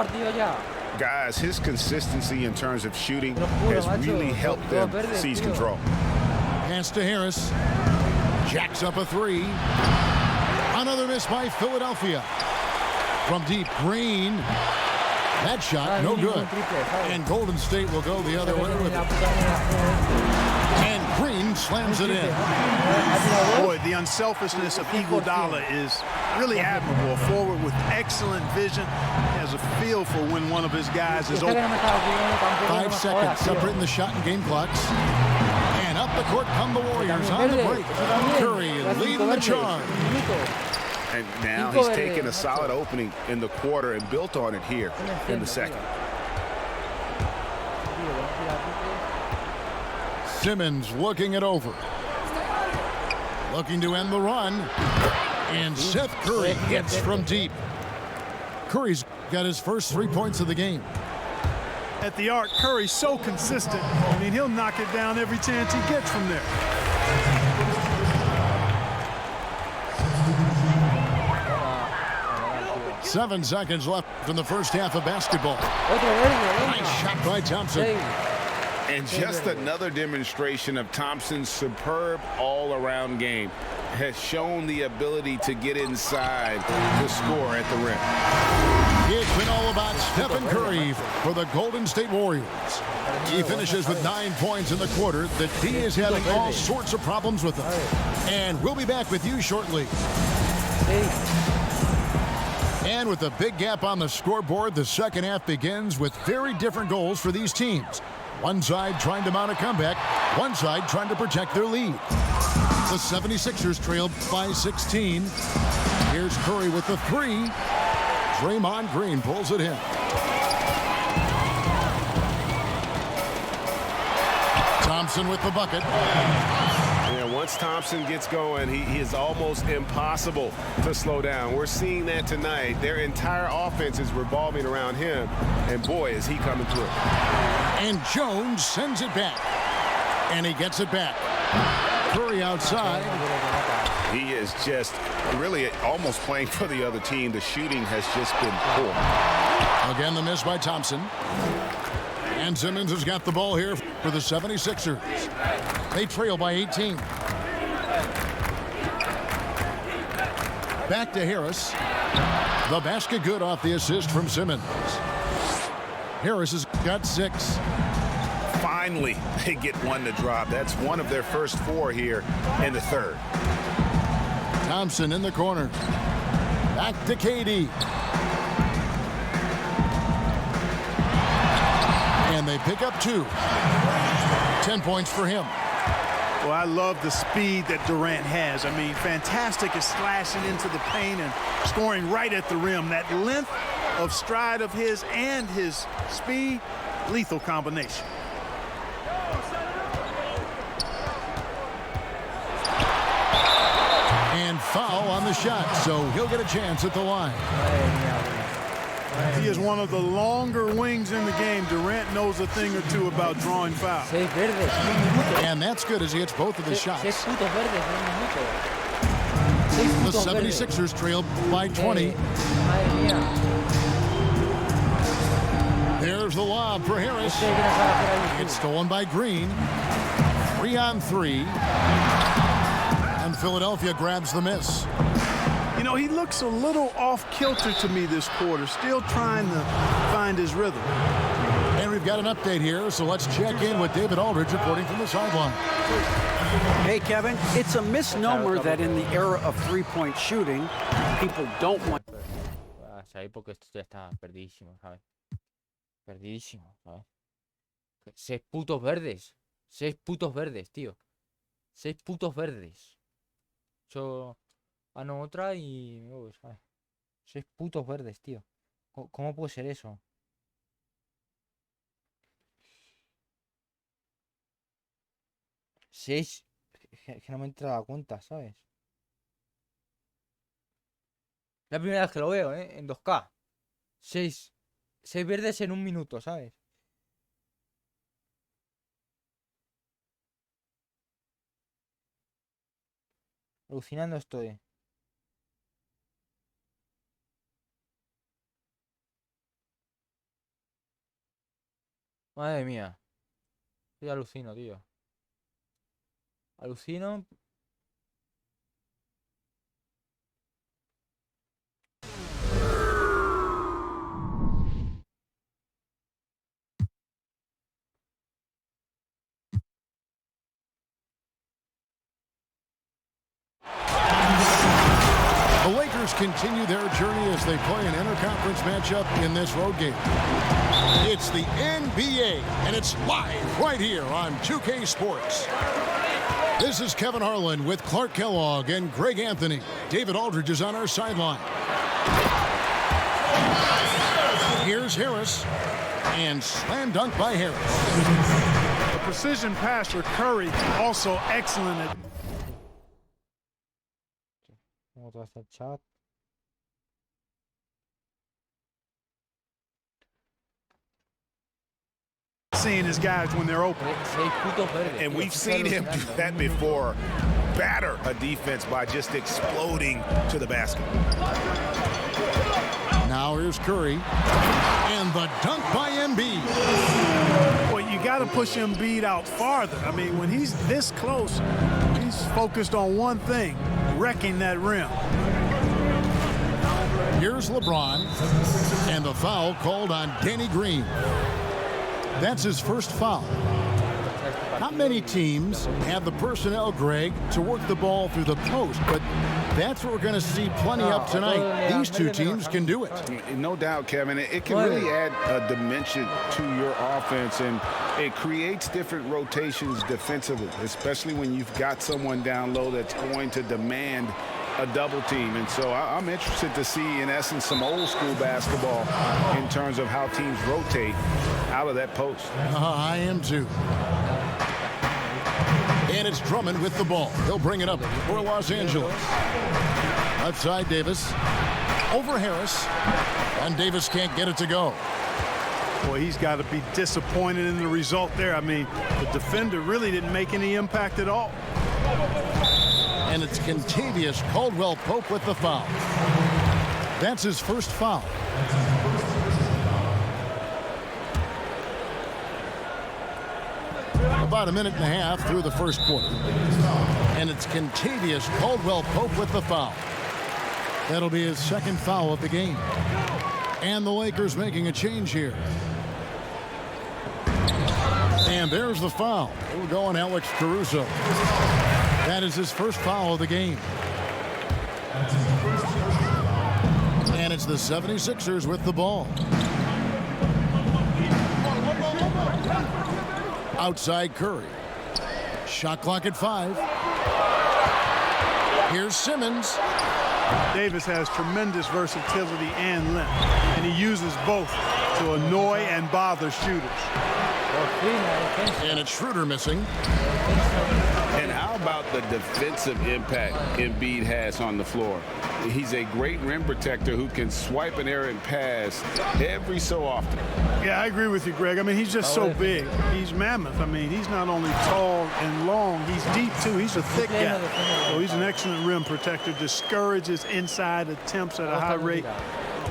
Guys, his consistency in terms of shooting has really helped them seize control. Pass to Harris. Jacks up a 3. Another miss by Philadelphia. From deep, Green. That shot, no good. And Golden State will go the other way with it. And Green slams it in. Boy, the unselfishness of Iguodala is really admirable. A forward with excellent vision. He has a feel for when one of his guys is open. 5 seconds separating the shot and game clocks. And up the court come the Warriors on the break. Curry leading the charge. And now he's taken a solid opening in the quarter and built on it here in the second. Simmons looking it over. Looking to end the run. And Seth Curry hits from deep. Curry's got his first 3 points of the game. At the arc, Curry's so consistent. I mean, he'll knock it down every chance he gets from there. 7 seconds left in the first half of basketball. Nice shot by Thompson. And just another demonstration of Thompson's superb all-around game. Has shown the ability to get inside to score at the rim. It's been all about Stephen Curry for the Golden State Warriors. He finishes with 9 points in the quarter. The D is having all sorts of problems with him. And we'll be back with you shortly. And with a big gap on the scoreboard, the second half begins with very different goals for these teams. One side trying to mount a comeback, one side trying to protect their lead. The 76ers trailed by 16. Here's Curry with the 3. Draymond Green pulls it in. Thompson with the bucket. And once Thompson gets going, he is almost impossible to slow down. We're seeing that tonight. Their entire offense is revolving around him. And boy, is he coming through. And Jones sends it back. And he gets it back. Curry outside. He is just really almost playing for the other team. The shooting has just been poor. Again, the miss by Thompson. And Simmons has got the ball here for the 76ers. They trail by 18. Back to Harris. The basket good off the assist from Simmons. Harris has got 6. Finally, they get one to drop. That's one of their first 4 here in the third. Thompson in the corner. Back to KD. And they pick up 2. 10 points for him. Well, I love the speed that Durant has. I mean, fantastic at slashing into the paint and scoring right at the rim. That length of stride of his and his speed, lethal combination. And foul on the shot, so he'll get a chance at the line. He is one of the longer wings in the game. Durant knows a thing or two about drawing fouls. 6 verdes, un minuto. And that's good as he hits both of the shots. 6 putos verdes en un minuto. 6 The putos verdes. 76ers trail by 20. Madre mía. There's the lob for Harris. ¿Qué vienes a hacer ahí? It's stolen by Green. 3-on-3. And Philadelphia grabs the miss. You know, he looks a little off kilter to me this quarter, still trying to find his rhythm. And we've got an update here, so let's check in with David Aldridge reporting from the sideline. Hey, Kevin, it's a misnomer that in the era of three-point shooting, people don't want. ¿Sabes? Porque esto ya está perdidísimo, ¿sabes? Perdidísimo, ¿sabes? 6 putos verdes. 6 putos verdes, tío. 6 putos verdes. Yo gano otra y me voy, ¿sabes? 6 putos verdes, tío. ¿Cómo puede ser eso? ¿6? Que no me entra la cuenta, ¿sabes? La primera vez que lo veo, ¿eh? En 2K. 6 verdes en un minuto, ¿sabes? Alucinando estoy. Madre mía. Yo alucino, tío. Alucino. The Lakers continue their journey as they play an interconference matchup in this road game. It's the NBA, and it's live right here on 2K Sports. This is Kevin Harlan with Clark Kellogg and Greg Anthony. David Aldridge is on our sideline. Here's Harris, and slam dunk by Harris. The precision passer, Curry, also excellent at Otra vez el chat. seeing his guys when they're open. 6 putos verdes. And tío. we've Estoy seen him do alucinando, that before. Batter a defense by just exploding to the basket. Now here's Curry, and the dunk by Embiid. Well, you got to push Embiid out farther. I mean, when he's this close, he's focused on one thing, wrecking that rim. Here's LeBron, and the foul called on Danny Green. That's his first foul. Not many teams have the personnel, Greg, to work the ball through the post, but that's what we're going to see plenty of tonight. These two teams can do it. No doubt, Kevin. It can really add a dimension to your offense, and it creates different rotations defensively, especially when you've got someone down low that's going to demand a double team. And so I'm interested to see, in essence, some old school basketball in terms of how teams rotate out of that post. I am too. And it's Drummond with the ball. He'll bring it up for Los Angeles. Left side, Davis. Over Harris. And Davis can't get it to go. Boy, he's got to be disappointed in the result there. I mean, the defender really didn't make any impact at all. And it's Kentavious Caldwell-Pope with the foul. That's his first foul. About a minute and a half through the first quarter. And it's Kentavious Caldwell-Pope with the foul. That'll be his second foul of the game. And the Lakers making a change here. And there's the foul. We're going Alex Caruso. That is his first foul of the game. And it's the 76ers with the ball. Outside Curry. Shot clock at 5. Here's Simmons. Davis has tremendous versatility and length, and he uses both to annoy and bother shooters. And it's Schroeder missing. And how about the defensive impact Embiid has on the floor? He's a great rim protector who can swipe an errant pass every so often. Yeah, I agree with you, Greg. I mean, he's just so big. He's mammoth. I mean, he's not only tall and long, he's deep, too. He's a thick guy. So he's an excellent rim protector, discourages inside attempts at a high rate,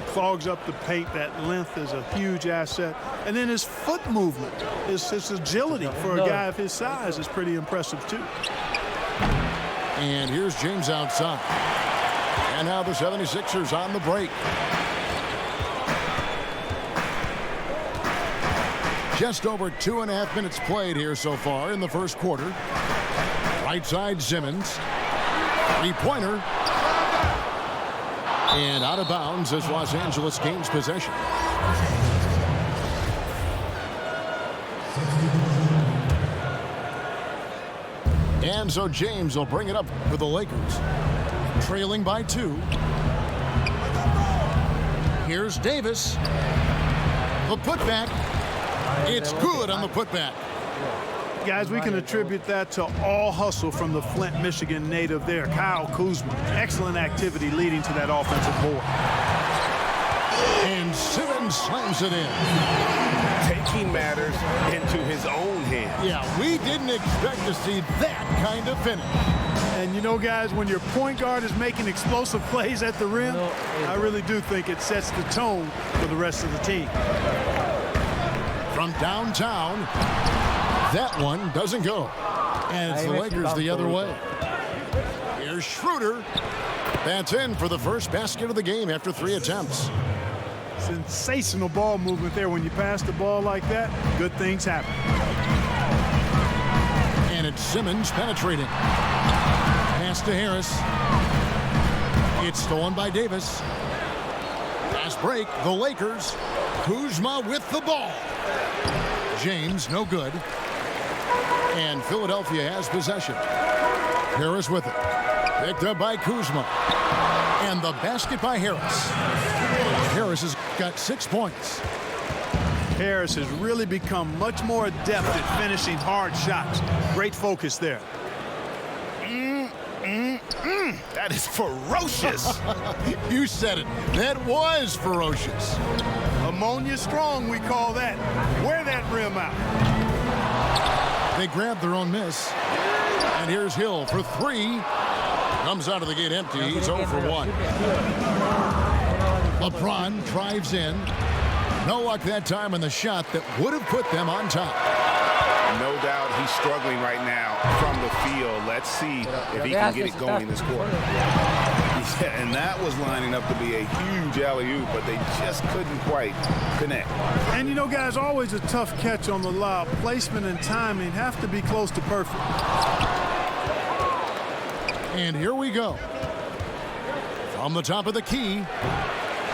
clogs up the paint. That length is a huge asset. And then his foot movement, his agility for a guy of his size is pretty impressive, too. And here's James outside. And now the 76ers on the break. Just over 2.5 minutes played here so far in the first quarter. Right side Simmons. Three-pointer. And out of bounds as Los Angeles gains possession. And so James will bring it up for the Lakers. Trailing by 2. Here's Davis. The putback. It's good on the putback. Guys, we can attribute that to all hustle from the Flint, Michigan native there, Kyle Kuzma. Excellent activity leading to that offensive board. And Simmons slams it in. Taking matters into his own hands. Yeah, we didn't expect to see that kind of finish. And you know, guys, when your point guard is making explosive plays at the rim, I really do think it sets the tone for the rest of the team. From downtown, that one doesn't go. And it's the Lakers the other way. Here's Schroeder. That's in for the first basket of the game after 3 attempts. Sensational ball movement there. When you pass the ball like that, good things happen. And it's Simmons penetrating. Pass to Harris. It's stolen by Davis. Fast break, the Lakers. Kuzma with the ball. James, no good. And Philadelphia has possession. Harris with it. Picked up by Kuzma. And the basket by Harris. Harris has got 6 points. Harris has really become much more adept at finishing hard shots. Great focus there. That is ferocious. You said it. That was ferocious. Ammonia strong, we call that. Wear that rim out. They grabbed their own miss. And here's Hill for 3. Comes out of the gate empty. He's 0 for 1. LeBron drives in. No luck that time on the shot that would have put them on top. No doubt he's struggling right now from the field. Let's see if he can get it going this quarter. Yeah, and that was lining up to be a huge alley-oop, but they just couldn't quite connect. And you know, guys, always a tough catch on the lob. Placement and timing have to be close to perfect. And here we go. From the top of the key.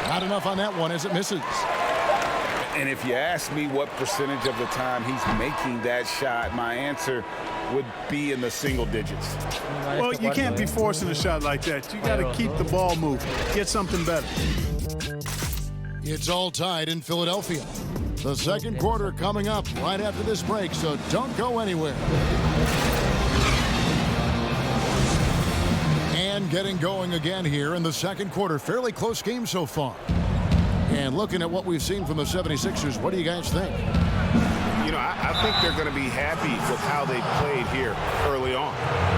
Not enough on that one as it misses. And if you ask me what percentage of the time he's making that shot, my answer would be in the single digits. Well, you can't be forcing a shot like that. You got to keep the ball moving. Get something better. It's all tied in Philadelphia. The second quarter coming up right after this break, so don't go anywhere. And getting going again here in the second quarter. Fairly close game so far. And looking at what we've seen from the 76ers, what do you guys think? You know, I think they're going to be happy with how they played here early on.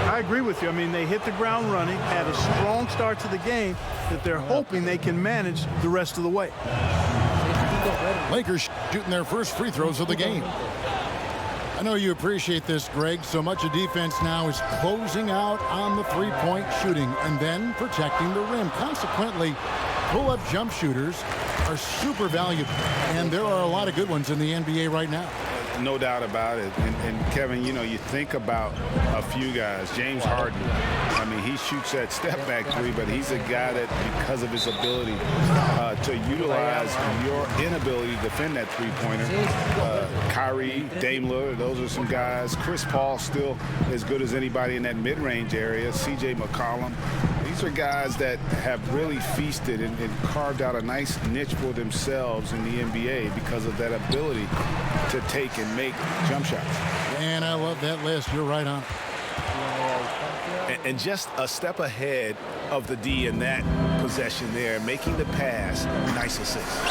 I agree with you. I mean, they hit the ground running, had a strong start to the game that they're hoping they can manage the rest of the way. Lakers shooting their first free throws of the game. I know you appreciate this, Greg. So much of defense now is closing out on the three-point shooting and then protecting the rim. Consequently, pull-up jump shooters are super valuable, and there are a lot of good ones in the NBA right now. No doubt about it. And Kevin, you know, you think about a few guys. James Harden, I mean, he shoots that step-back three, but he's a guy that, because of his ability to utilize your inability to defend that three-pointer. Kyrie, Dame Lillard, those are some guys. Chris Paul still as good as anybody in that mid-range area. C.J. McCollum. These are guys that have really feasted and carved out a nice niche for themselves in the NBA because of that ability to take and make jump shots. And I love that list. You're right on. And just a step ahead of the D in that possession there, making the pass. Nice assist.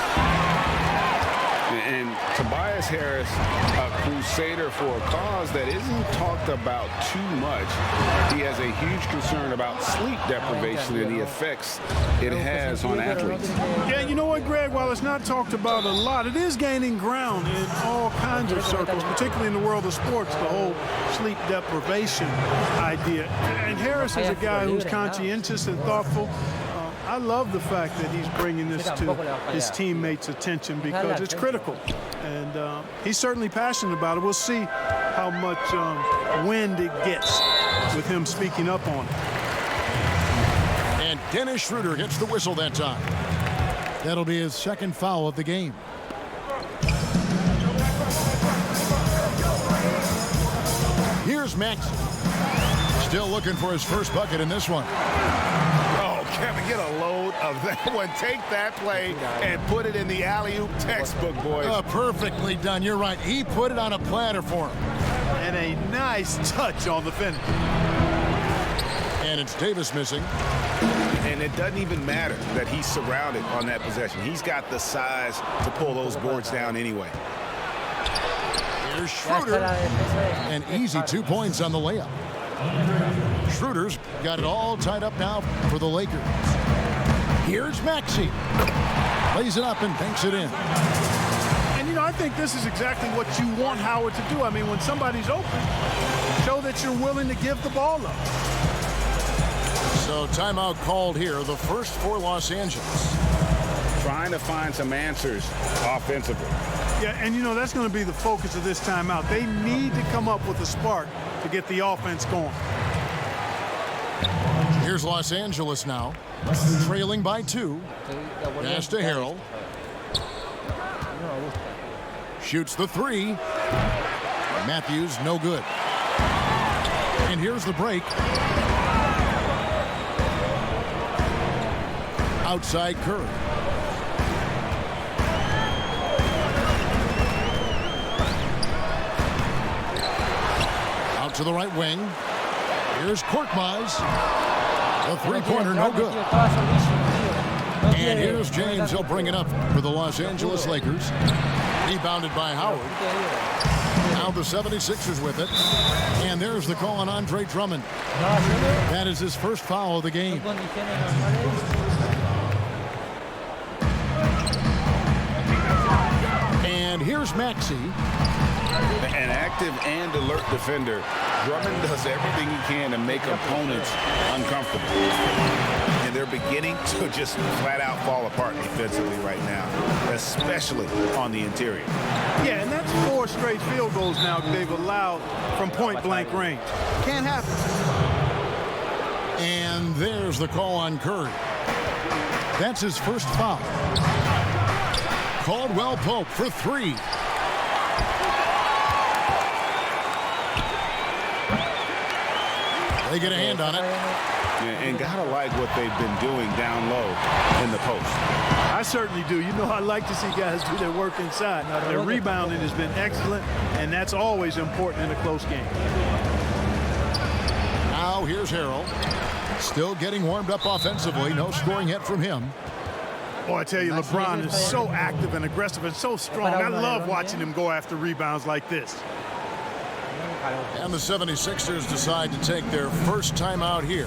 And Tobias Harris, a crusader for a cause that isn't talked about too much. He has a huge concern about sleep deprivation and the effects it has on athletes. Yeah, you know what, Greg? While it's not talked about a lot, it is gaining ground in all kinds of circles, particularly in the world of sports, the whole sleep deprivation idea. And Harris is a guy who's conscientious and thoughtful. I love the fact that he's bringing this to his teammates' attention because it's critical. And he's certainly passionate about it. We'll see how much wind it gets with him speaking up on it. And Dennis Schroeder gets the whistle that time. That'll be his second foul of the game. Here's Max. Still looking for his first bucket in this one. Kevin, get a load of that one. Take that play and put it in the alley-oop textbook, boys. Perfectly done. You're right. He put it on a platter for him. And a nice touch on the finish. And it's Davis missing. And it doesn't even matter that he's surrounded on that possession. He's got the size to pull those boards down anyway. Here's Schroeder. An easy 2 points on the layup. Schroeder's got it all tied up now for the Lakers. Here's Maxey. Lays it up and banks it in. And, you know, I think this is exactly what you want Howard to do. I mean, when somebody's open, show that you're willing to give the ball up. So timeout called here, the first for Los Angeles. Trying to find some answers offensively. Yeah, and, you know, that's going to be the focus of this timeout. They need to come up with a spark to get the offense going. Here's Los Angeles now, trailing by 2. Pass to Harrell. Shoots the 3. Matthews, no good. And here's the break. Outside Curry. Out to the right wing. Here's Korkmaz. The three-pointer, no good. And here's James. He'll bring it up for the Los Angeles Lakers. Rebounded by Howard. Now the 76ers with it. And there's the call on Andre Drummond. That is his first foul of the game. And here's Maxey. An active and alert defender. Drummond does everything he can to make opponents uncomfortable. And they're beginning to just flat out fall apart defensively right now, especially on the interior. Yeah, and that's 4 straight field goals now they've allowed from point-blank range. Can't happen. And there's the call on Curry. That's his first foul. Caldwell Pope for 3. They get a hand on it. Yeah, and gotta like what they've been doing down low in the post. I certainly do. You know, I like to see guys do their work inside. Their rebounding has been excellent, and that's always important in a close game. Now here's Harrell. Still getting warmed up offensively. No scoring yet from him. Boy, I tell you, LeBron is so active and aggressive and so strong. I love watching him go after rebounds like this. And the 76ers decide to take their first time out here.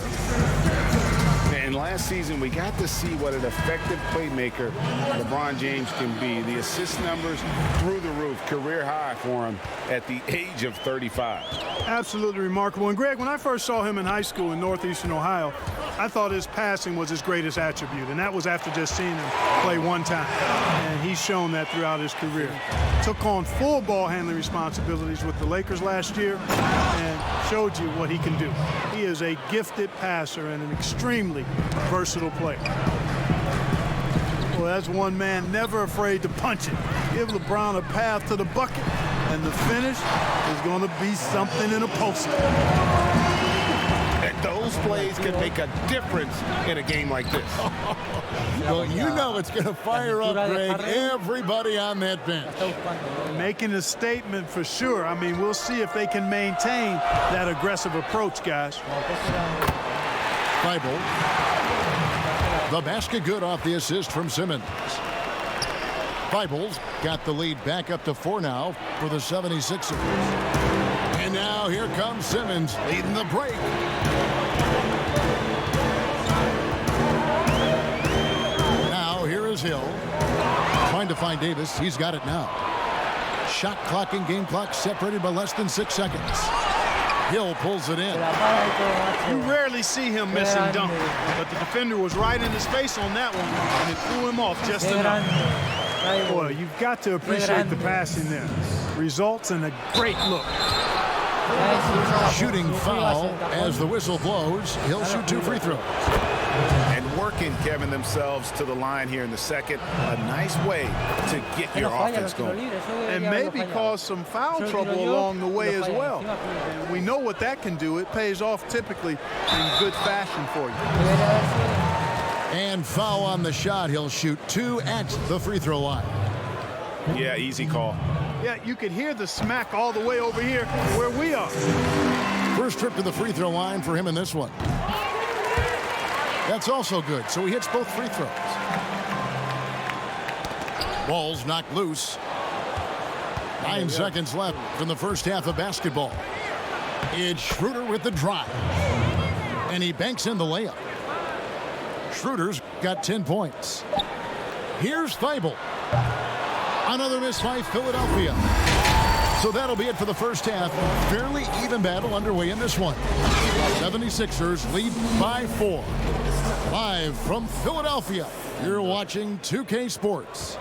And last season, we got to see what an effective playmaker LeBron James can be. The assist numbers through the roof, career high for him at the age of 35. Absolutely remarkable. And Greg, when I first saw him in high school in northeastern Ohio, I thought his passing was his greatest attribute, and that was after just seeing him play one time. And he's shown that throughout his career. Took on full ball handling responsibilities with the Lakers last year and showed you what he can do. He is a gifted passer and an extremely versatile player. Well, that's one man never afraid to punch it. Give LeBron a path to the bucket, and the finish is going to be something in a poster. And those plays can make a difference in a game like this. Well, you know it's going to fire up, Greg, everybody on that bench. Making a statement for sure. I mean, we'll see if they can maintain that aggressive approach, guys. Thibault. The basket good off the assist from Simmons. Thibault's got the lead back up to 4 now for the 76ers. And now here comes Simmons leading the break. Now here is Hill. Trying to find Davis. He's got it now. Shot clock and game clock separated by less than 6 seconds. Hill pulls it in. You rarely see him miss and dunk, but the defender was right in his face on that one, and it threw him off just enough. Boy, you've got to appreciate the passing there. Results in a great look. Shooting foul as the whistle blows. He'll shoot 2 free throws. And working, Kevin, themselves to the line here in the second. A nice way to get your offense going. And maybe cause some foul trouble along the way as well. And we know what that can do. It pays off typically in good fashion for you. And foul on the shot. He'll shoot 2 at the free throw line. Yeah, easy call. Yeah, you could hear the smack all the way over here where we are. First trip to the free throw line for him in this one. That's also good, so he hits both free throws. Ball's knocked loose. 9 seconds left from the first half of basketball. It's Schroeder with the drive. And he banks in the layup. Schroeder's got 10 points. Here's Thibault. Another miss by Philadelphia. So that'll be it for the first half. Fairly even battle underway in this one. 76ers lead by 4. Live from Philadelphia, you're watching 2K Sports.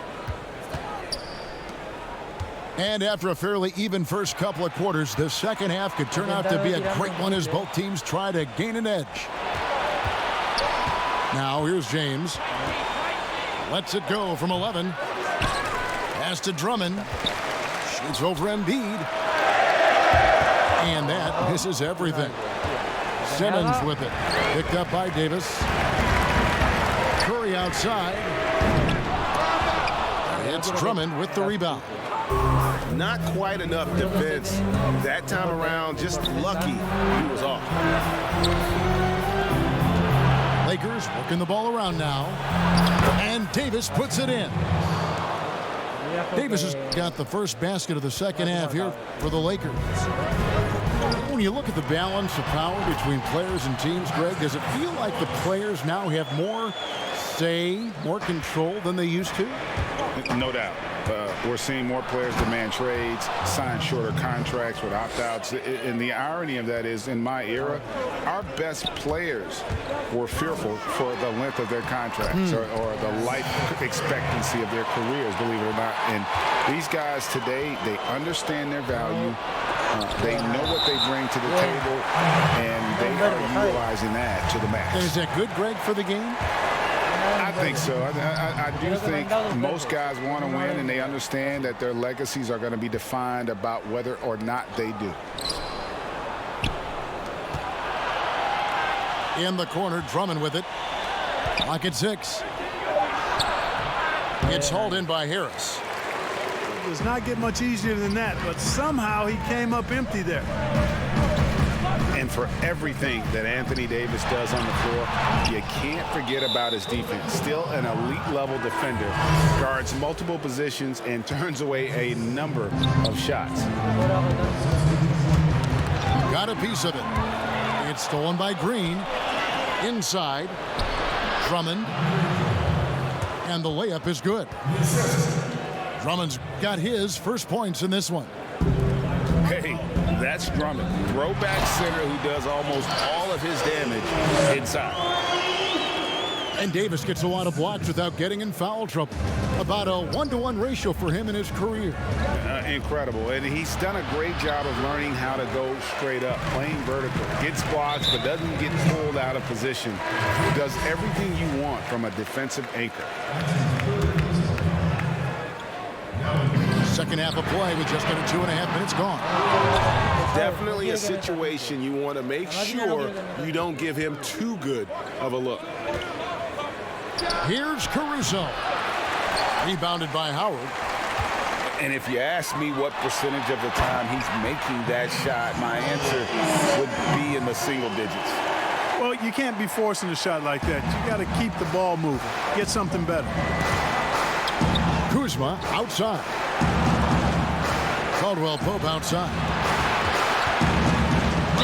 And after a fairly even first couple of quarters, the second half could turn out to be a great one as both teams try to gain an edge. Now here's James. Lets it go from 11. Pass to Drummond. Shoots over Embiid. And that misses everything. Simmons with it. Picked up by Davis. Curry outside. It's Drummond with the rebound. Not quite enough defense that time around. Just lucky he was off. Lakers working the ball around now. And Davis puts it in. Davis has got the first basket of the second half here for the Lakers. When you look at the balance of power between players and teams, Greg, does it feel like the players now have more say, more control than they used to? No doubt. We're seeing more players demand trades, sign shorter contracts with opt-outs. And the irony of that is, in my era, our best players were fearful for the length of their contracts or the life expectancy of their careers, believe it or not. And these guys today, they understand their value. They know what they bring to the table, and they are utilizing that to the max. Is that good, Greg, for the game? I think so. I do think most guys want to win, and they understand that their legacies are going to be defined about whether or not they do. In the corner, Drummond with it. Lock at 6. It's hauled in by Harris. It does not get much easier than that, but somehow he came up empty there. And for everything that Anthony Davis does on the floor, you can't forget about his defense. Still an elite level defender, guards multiple positions and turns away a number of shots. Got a piece of it. It's stolen by Green. Inside. Drummond. And the layup is good. Drummond's got his first points in this one. Hey, that's Drummond, throwback center who does almost all of his damage inside. And Davis gets a lot of blocks without getting in foul trouble. About a 1-to-1 ratio for him in his career. Incredible. And he's done a great job of learning how to go straight up, playing vertical. Gets blocks, but doesn't get pulled out of position. Does everything you want from a defensive anchor. Second half of play with just under 2.5 minutes gone. Definitely a situation you want to make sure you don't give him too good of a look. Here's Caruso. Rebounded by Howard. And if you ask me what percentage of the time he's making that shot, my answer would be in the single digits. Well, you can't be forcing a shot like that. You got to keep the ball moving. Get something better. Kuzma outside. Caldwell Pope outside.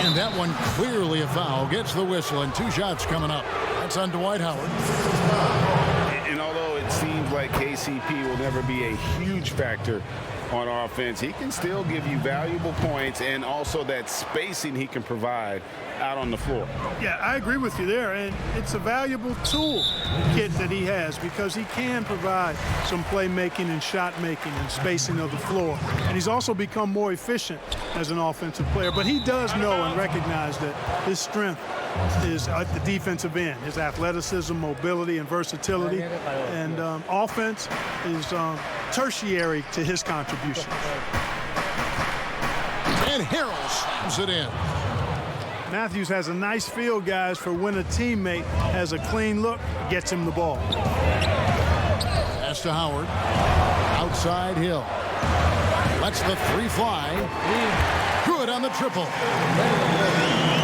And that one clearly a foul. Gets the whistle and 2 shots coming up. That's on Dwight Howard. And although it seems like KCP will never be a huge factor on offense, he can still give you valuable points and also that spacing he can provide out on the floor. Yeah, I agree with you there, and it's a valuable tool kit that he has because he can provide some playmaking and shot making and spacing of the floor, and he's also become more efficient as an offensive player. But he does know and recognize that his strength is at the defensive end, his athleticism, mobility, and versatility, and offense is tertiary to his contributions. And Harrell slams it in. Matthews has a nice feel, guys, for when a teammate has a clean look, gets him the ball. Pass to Howard. Outside Hill. Lets the 3 fly. Good on the triple.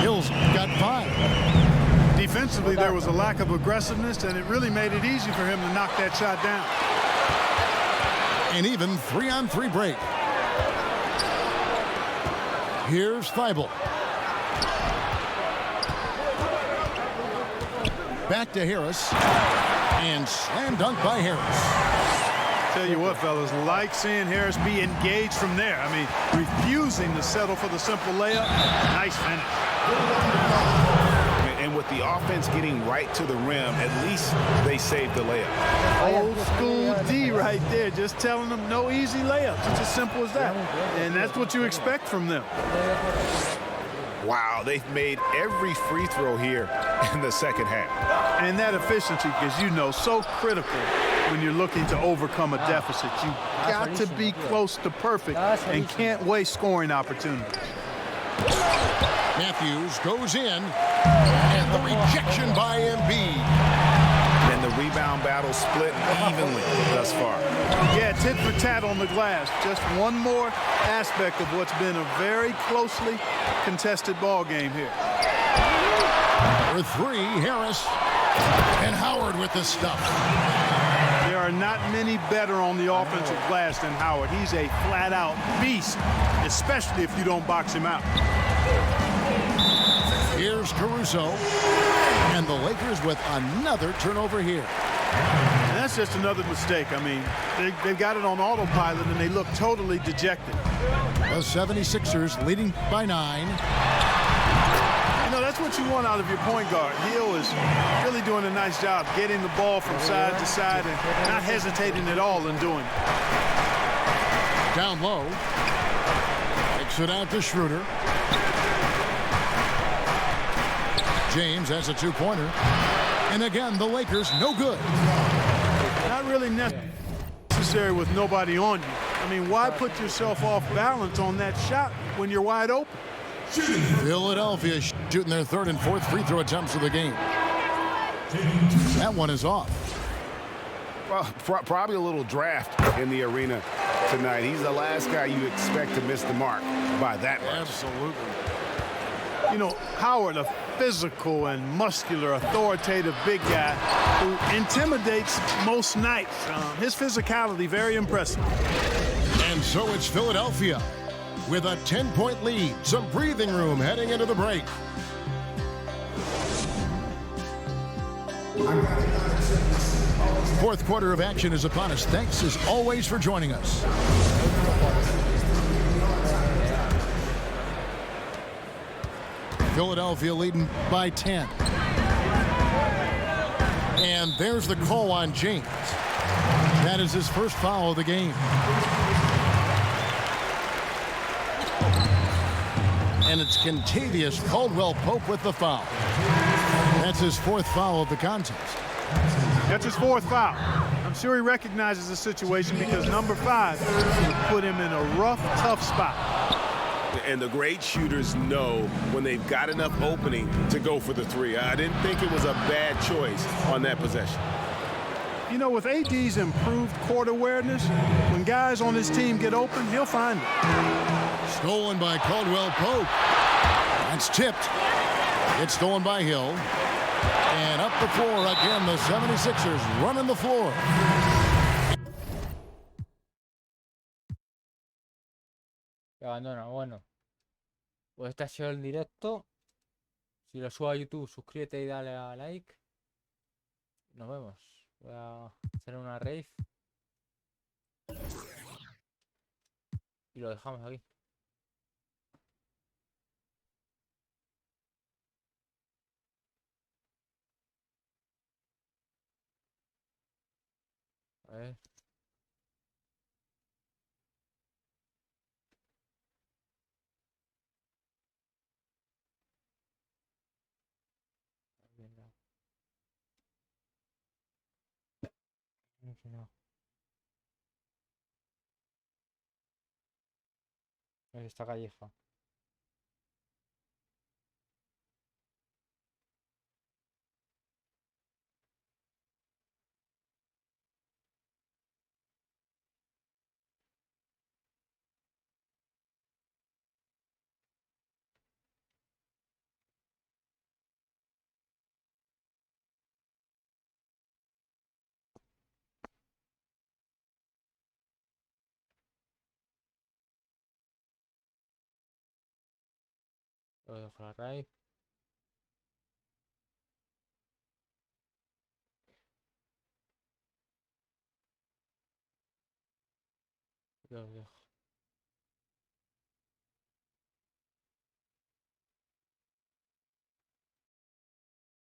Hill's got 5. Defensively, there was a lack of aggressiveness, and it really made it easy for him to knock that shot down. An even 3-on-3 break. Here's Thibault. Back to Harris. And slam dunk by Harris. Tell you what, fellas, like seeing Harris be engaged from there. I mean, refusing to settle for the simple layup. Nice finish. And with the offense getting right to the rim, at least they saved the layup. Old school D right there, just telling them no easy layups. It's as simple as that. And that's what you expect from them. Wow, they've made every free throw here in the second half. And that efficiency, because you know, so critical when you're looking to overcome a deficit. You got to be close to perfect and can't waste scoring opportunities. Matthews goes in, and the rejection by Embiid. And the rebound battle split evenly thus far. Yeah, tit for tat on the glass. Just one more aspect of what's been a very closely contested ball game here. For 3, Harris. And Howard with the stuff. There are not many better on the offensive glass than Howard. He's a flat-out beast, especially if you don't box him out. Here's Caruso. And the Lakers with another turnover here. And that's just another mistake. I mean, they've got it on autopilot, and they look totally dejected. The 76ers leading by 9. You know, that's what you want out of your point guard. Hill is really doing a nice job getting the ball from side to side and not hesitating at all in doing it. Down low. Takes it out to Schroeder. James has a 2-pointer. And again, the Lakers no good. Not really necessary with nobody on you. I mean, why put yourself off balance on that shot when you're wide open? Philadelphia shooting their 3rd and 4th free throw attempts of the game. That one is off. Well, probably a little draft in the arena tonight. He's the last guy you expect to miss the mark by that much. Absolutely. You know, Howard, a physical and muscular, authoritative big guy who intimidates most nights. His physicality, very impressive. And so it's Philadelphia with a 10-point lead. Some breathing room heading into the break. Fourth quarter of action is upon us. Thanks as always for joining us. Philadelphia leading by 10. And there's the call on James. That is his first foul of the game. And it's Kentavious Caldwell-Pope with the foul. That's his fourth foul of the contest. That's his fourth foul. I'm sure he recognizes the situation because number 5 would put him in a rough, tough spot. And the great shooters know when they've got enough opening to go for the three. I didn't think it was a bad choice on that possession. You know, with AD's improved court awareness, when guys on his team get open, he'll find it. Stolen by Caldwell-Pope. That's tipped. It's stolen by Hill. And up the floor again, the 76ers running the floor. Abandona, bueno. Pues este ha sido el directo. Si lo subo a YouTube, suscríbete y dale a like. Nos vemos. Voy a hacer una rave. Y lo dejamos aquí. A ver. No. Esta calleja. Lo dejo la raíz. Lo dejo.